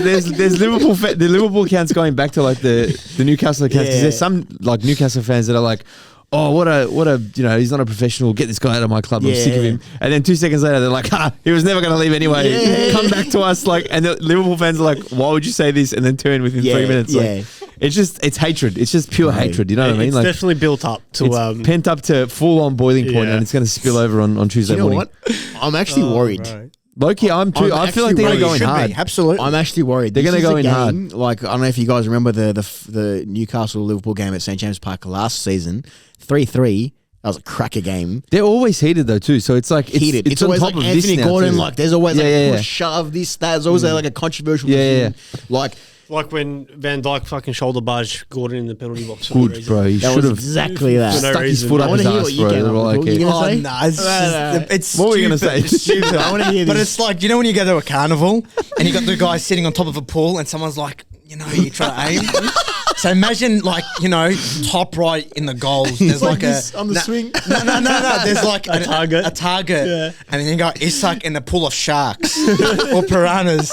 Liverpool the Liverpool accounts going back to like the Newcastle accounts. 'Cause there's some like Newcastle fans that are like, oh, what a you know, he's not a professional. Get this guy out of my club. I'm sick of him. And then 2 seconds later, they're like, he was never going to leave anyway. Yeah. Come back to us. Like, and the Liverpool fans are like, why would you say this? And then turn within 3 minutes. Like, it's hatred. It's just pure hatred. You know what I mean? It's Like, definitely built up to it's pent up to full on boiling point, Yeah. and it's going to spill over on Tuesday you know morning. what? I'm actually worried. Low-key, I feel like they're going to go in hard. Absolutely. I'm actually worried. They're This gonna is go a in hard. game, like, I don't know if you guys remember the Newcastle Liverpool game at St. James Park last season, 3-3. That was a cracker game. They're always heated though too, so it's like Heated. It's on always top like of this Anthony now, Gordon. too. Like there's always Yeah. push, shove, this, that. There's always like a controversial. Yeah, decision. Like like when Van Dijk fucking shoulder barged Gordon in the penalty box. For no Good, reason. bro. He that should was have exactly that. For no stuck his reason. foot I up want his to hear ass, what you bro. came They're up all with. like, What you Oh, gonna say? no, it's just, it's What were you stupid. gonna say? It's stupid. I want to hear But this. it's like, you know when you go to a carnival and you got the guy sitting on top of a pool and someone's like, you know, you try to aim. So imagine like, you know, top right in the goals. There's like like, this a on the swing. No. There's like A target. A target. Yeah. And then you got Isak in the pool of sharks or piranhas.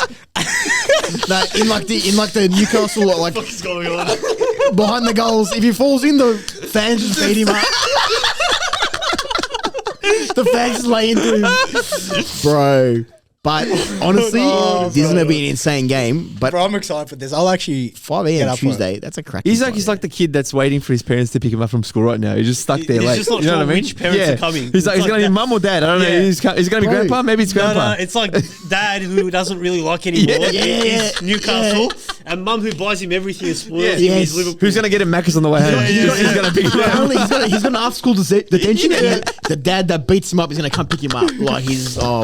No, in like the Newcastle like What's going on? behind the goals. If he falls in, the fans just beat him up. The fans just lay into him, bro. But honestly, this is going to be an insane game. But Bro, I'm excited for this. I'll actually 5 get a.m. up for it. Tuesday, that's a crack. He's like the kid that's waiting for his parents to pick him up from school right now. He's just stuck there. He's like, just not you know sure what I mean? which parents are coming. He's like, It's he's going to be mum or dad. I don't know. Yeah. He's going to be Bro. grandpa. Maybe it's grandpa. No, it's like dad who doesn't really like anymore. Is Newcastle, and mum who buys him everything and spoils him Yes. is Liverpool. Who's going to get him Macca's on the way home? He's going to pick him up. Apparently he's got an after school detention, and then the dad that beats him up is going to come pick him up. Like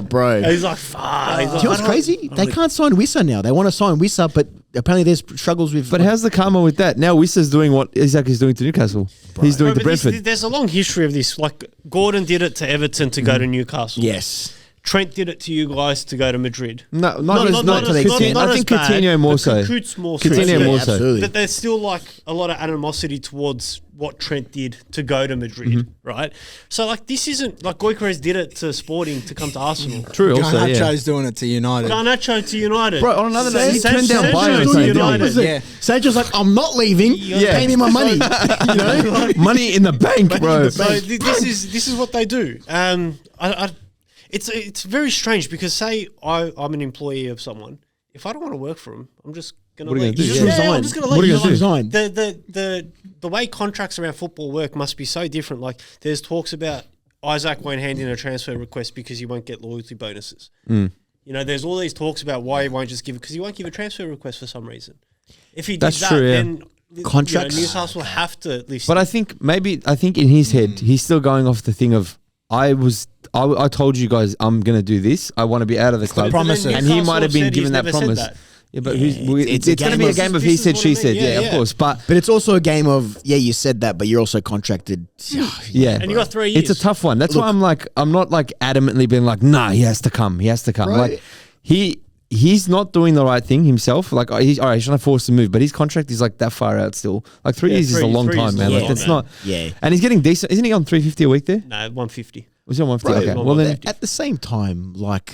bro. And he's like, fuck. He's Do you know what's crazy? They can't sign Wissa now. They want to sign Wissa, but apparently there's struggles with. But how's the karma with that? Now Wissa's doing what Isaac is doing to Newcastle. He's doing to Brentford. There's a long history of this. Like Gordon did it to Everton to go to Newcastle. Yes. Trent did it to you guys to go to Madrid. No, not to the extent. I think Coutinho more so. Coutinho more Coutinho more so. Absolutely. But there's still like a lot of animosity towards what Trent did to go to Madrid, right? So like this isn't like Gyökeres did it to Sporting to come to Arsenal. True, also, yeah. Garnacho's doing it to United. Garnacho to United. Bro, on another note, he Sancho turned down Bayern to saying, United. Opposite. Yeah. Sancho's like, I'm not leaving. Yeah. Pay me my money. You know? money in the bank, bro. So this is what they do. It's very strange because say I'm an employee of someone. If I don't want to work for them, I'm just gonna What are you leave. gonna do? Just resign. I'm just gonna What are leave. you gonna do? Resign. The way contracts around football work must be so different. Like there's talks about Isaac won't hand in a transfer request because he won't get loyalty bonuses. You know, there's all these talks about why he won't just give it because he won't give a transfer request for some reason. If he did That's that, true, yeah. then Contracts. Newcastle have to at least. But I think in his head, he's still going off the thing of I told you guys I'm gonna do this. I want to be out of the club. promises. And he might have been given that promise. Yeah, but it's going to be a game of he This is said, what she I mean. said. Yeah, Yeah, yeah. of course. But But it's also a game of, you said that, but you're also contracted. yeah, And you got 3 years. It's a tough one. That's why I'm not like adamantly being like, nah, he has to come. He has to come. Right. Like he's not doing the right thing himself. Like he's all right. He's trying to force to move, but his contract is like that far out still. Like 3 years is a long 3 years time, is man. a Like lot, that's man. not. Yeah. And he's getting decent. Isn't he on 350 a week there? No, 150. Was he on 150? Okay. Right. Well then, At the same time, like,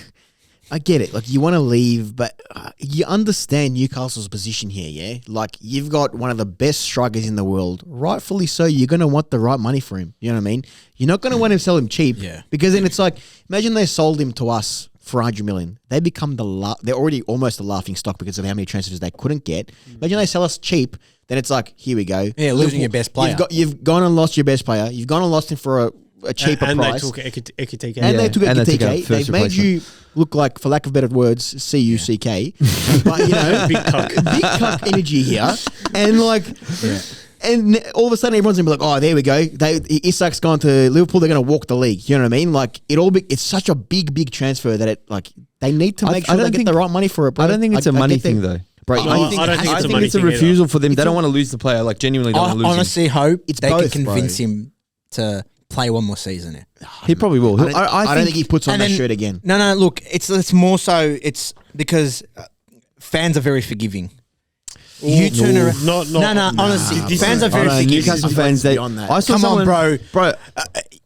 I get it. Like, you want to leave, but you understand Newcastle's position here, yeah? Like, you've got one of the best strikers in the world. Rightfully so. You're going to want the right money for him. You know what I mean? You're not going to want to sell him cheap. Yeah. Because then it's like, imagine they sold him to us for 100 million. They become they're already almost a laughing stock because of how many transfers they couldn't get. Imagine they sell us cheap. Then it's like, here we go. Yeah, losing your best player. You've gone and lost your best player. You've gone and lost him for a cheaper and price. they took Ekitike. And they took a and they took a KTK. first They've made you look like, for lack of better words, CUCK. But, you know, Big cuck. big cuck energy here. And, like, and all of a sudden everyone's going to be like, oh, there we go. Isak's gone to Liverpool. They're going to walk the league. You know what I mean? Like, it's such a big transfer that they need to make sure they get the right money for it, bro. I don't think it's a money thing though. Bro, I don't think I it's a think money it's a thing refusal for them. They don't want to lose the player. Like genuinely don't want I to lose him. honestly hope It's they both, can bro. convince him to play one more season. He probably will. I don't think he puts on And that then- shirt again. No, look, it's more so it's because fans are very forgiving. You turn around. No, honestly, fans are very forgiving. Newcastle fans, they. beyond that. I saw Come someone, on, bro.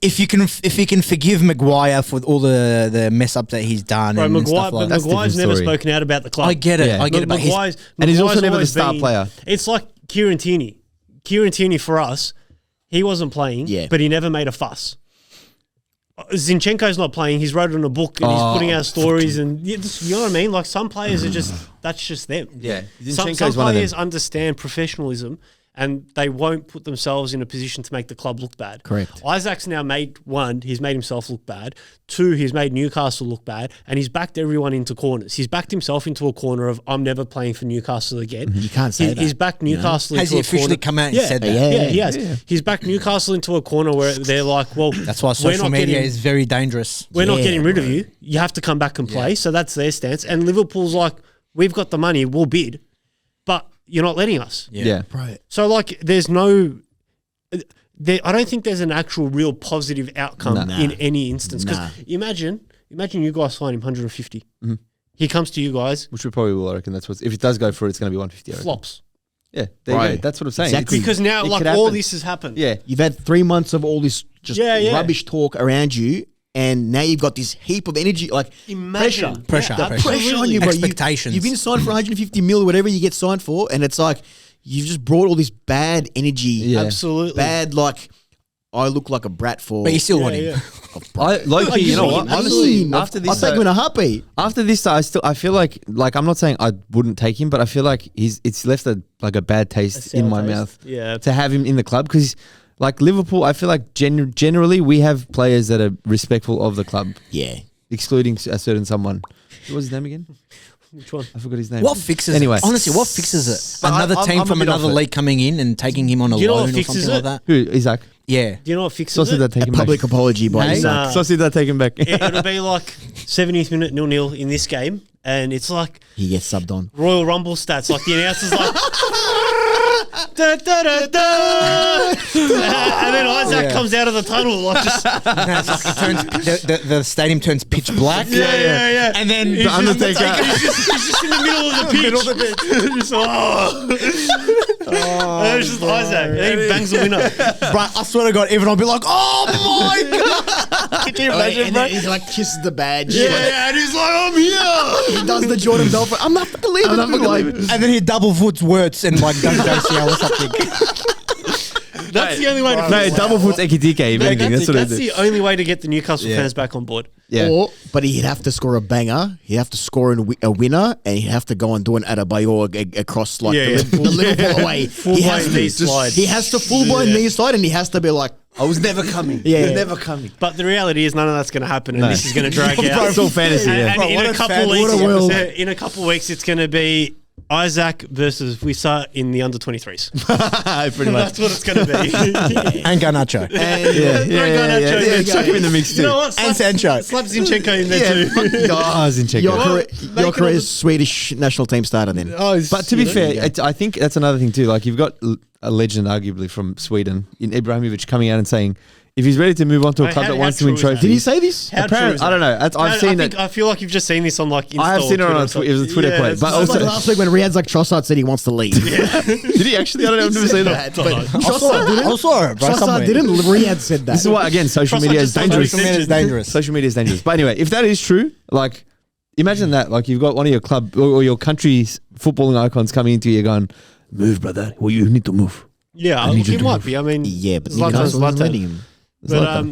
If you can forgive Maguire for all the mess up that he's done Bro, and Maguire, stuff like but that. That's a Maguire's different never story. spoken out about the club. I get it. Yeah. I get it. But he's- And he's also Maguire's never the always star been- player. It's like Kieran Tierney. Kieran Tierney for us, he wasn't playing, Yeah. but he never made a fuss. Zinchenko's not playing. He's wrote in a book and he's putting out stories and you know what I mean. Like some players are just that's just them. Yeah. Some Zinchenko's one of them. players understand professionalism and they won't put themselves in a position to make the club look bad. Correct. Isaac's now made one, he's made himself look bad. Two, he's made Newcastle look bad. And he's backed everyone into corners. He's backed himself into a corner of I'm never playing for Newcastle again. You can't say that. He's backed Newcastle Has into he a officially corner. come out and yeah, said that? Yeah, Yeah, he has. He's backed Newcastle into a corner where they're like, well, That's why we're social not media getting- is very dangerous. we're not Yeah, getting rid of bro. you. You have to come back and play. So that's their stance. And Liverpool's like, we've got the money, we'll bid, but you're not letting us. Yeah. Right. So like, there's no. I don't think there's an actual real positive outcome Nah. in any instance. Because Nah. imagine you guys sign him 150. He comes to you guys, Which we probably will. I reckon that's what. If it does go for it, it's going to be 150. I reckon. flops. Yeah. There you Right. go. That's what I'm saying. Exactly. Because now, it like, could all happen. this has happened. Yeah. You've had 3 months of all this just Yeah. rubbish talk around you, and now you've got this heap of energy, like Imagine. Pressure. Yeah, pressure on absolutely. you, bro. Expectations. You've been signed for 150 mil, whatever you get signed for, and it's like you've just brought all this bad energy, Yeah. Absolutely. bad like I look like a brat for. But you still want him. yeah. I low-key, you know what? Honestly, after I'll this, take him in a heartbeat. after this, I feel like I'm not saying I wouldn't take him, but I feel like it's left a bad taste in my mouth. Yeah. To have him in the club because, like Liverpool, I feel like generally we have players that are respectful of the club, Yeah. excluding a certain someone. What was his name again? Which one? I forgot his name. What fixes Anyway. it? Honestly, what fixes it? But Another I'm team a from bit off another it. league coming in and taking him on a Do you know what loan or fixes something like it? that? Who? Isaac. Yeah. Do you know what fixes Saucy it? that take A him public back. apology by Hey? Isaac. Nah. Saucy that take him back. It'll be like 70th minute 0-0 in this game, and it's like He gets subbed on. Royal Rumble stats. Like the announcer's like, da, da, da, da. And then Isaac comes out of the tunnel like just No, it's like it turns, the stadium turns pitch black. yeah. And then He's just, Undertaker. he's just in the middle of the pitch. Just, and it's just Isaac. And then he bangs the winner. Bro, I swear to God, everyone will be like, oh my God. Can you imagine, and bro? then he's like kisses the badge. Yeah, and he's like, I'm here. He does the Jordan Belfort. I'm not fucking leaving. I'm not fucking leaving. And then he double foots words and like does ACL or something. That's the only way to No, fix it. double foot Ekitike, if anything. That's what I That's do. the only way to get the Newcastle fans back on board. Yeah. But he'd have to score a banger. He'd have to score a winner, and he'd have to go and do an Adebayor across like the Liverpool away. Full blown knee slide. He has to full blown knee slide, and he has to be like, I was never coming. Yeah. Was never coming. But the reality is none of that's going to happen, and this is going to drag out. It's all fantasy, And, yeah. and Bro, in what a a couple fan- weeks, what a world. in a couple weeks, it's going to be Isaac versus Wissa in the under 23s. Pretty much. That's what it's going to be. And Garnacho. Yeah. Chuck him in the mix too. You know what? And Sancho. Slap Zinchenko in there too. Oh, Zinchenko. your career's Swedish national team starter then. But to be fair, I think that's another thing too. Like you've got a legend, arguably from Sweden, in Ibrahimovic, coming out and saying if he's ready to move on to a Mate, club how- that how wants to win true is that? trophies. Did he say this? How true Apparently, is I don't that? know. I've seen that. I feel like you've just seen this on like Insta I have seen it or on Twitter or it was a Twitter something. quote, but it's It's like also- last week when Riyad Trossard said he wants to leave. Did he actually? I don't know. I've never seen that. I saw it, bro. Trossard somewhere. didn't. Riyad said that. This is why, again, social Trossard media is just told dangerous. me Social media is dangerous. Social media is dangerous. But anyway, if that is true, like, imagine that. Like, you've got one of your club or your country's footballing icons coming into you going, move, brother. Well, you need to move. Yeah, I need you it to might move. be. I mean, Yeah, but Zlatan, Newcastle isn't Zlatan. letting him. But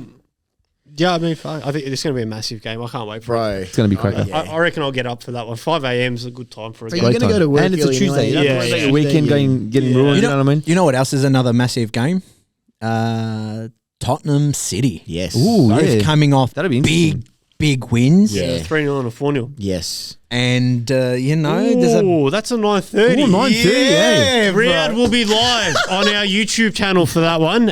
yeah, I mean, I think it's going to be a massive game. I can't wait for it. Bro. It's going to be cracker. yeah. I reckon I'll get up for that one. 5 a.m. is a good time for a So game. you're going to go to work And it's a early Tuesday. anyway. You don't Yeah, have to worry yeah. about your weekend getting ruined. You know what I mean? You know what else is another massive game? Tottenham City. Yes. Ooh, Both yeah. coming off That'd be interesting. big wins. Yeah. 3-0 and a 4-0. Yes. And, there's a... Oh, that's a 9:30. Ooh, 9:30, Yeah, bro. Riyadh will be live on our YouTube channel for that one.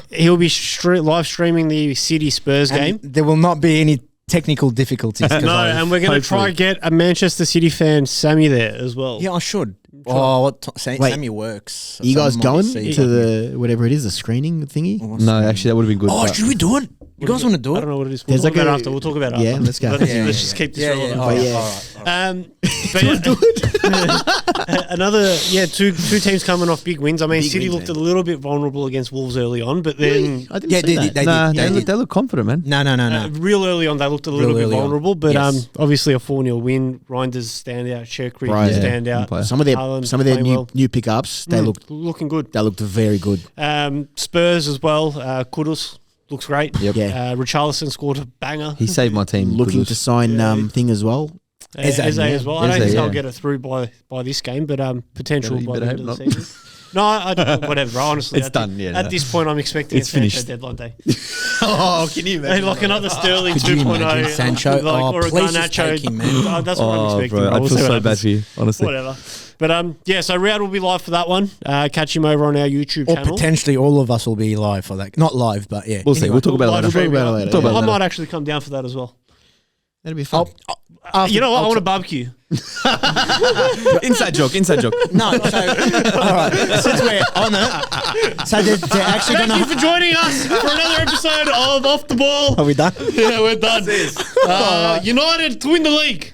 He'll be live streaming the City Spurs game. And there will not be any technical difficulties. 'cause No, I've- and we're going to try hopefully. get a Manchester City fan, Sammy, there as well. Yeah, I should. Oh, what Wait, Sammy works. You guys Someone going might see to it. the whatever it is, the screening thingy? No, actually, that would have been good. Oh, but- should we do it? You guys want to do I it? don't know what it is. We'll There's talk like about it a- after. We'll talk about it Yeah, after. let's go. Let's just keep this relevant. Oh, yeah. all right. But another two teams coming off big wins. I mean, Big City wins, looked a little bit vulnerable against Wolves early on, but then I didn't Yeah, see they that. did. Nah, Yeah, they look confident, man. No. real early on they looked a little Real bit early on. vulnerable. But Yes. obviously a 4-0 win. Reinders standout, Shaqiri Right. standout. Yeah. Some of their Haaland playing new well. new pickups, they looking good. looked very good. Spurs as well. Kudus looks great. Yep. Yeah. Richarlison scored a banger. He saved my team. Looking Kudus. to sign thing as well. Eze Eze, yeah. as well. I don't Eze, think they'll yeah. get it through by this game, but potential You by the better end of the hope not. season. No, whatever. Bro. Honestly, It's done, yeah, At no. this point, I'm expecting It's a Sancho finished. deadline day. Oh, can you Hey, like another Sterling Could you 2.0, imagine Sancho? like, or a Please just Garnacho. take him, man. That's what I'm Oh, expecting. bro, Bro. I We'll feel see what so bad happens. for you, honestly. Whatever. But so Riyadh will be live for that one. Catch him over on our YouTube Or channel. potentially all of us will be live for that. Not live, but yeah. We'll see. Anyway. We'll talk about it Live later. stream, We'll talk about it yeah. later, Talk about I it might later. actually come down for that as well. That'd be fun. You know what? I want a barbecue. Inside joke. No, so all right. Since we're on it, so they're actually Thank going you for joining us for another episode of Off the Ball. Are we done? Yeah, we're done. United to win the league.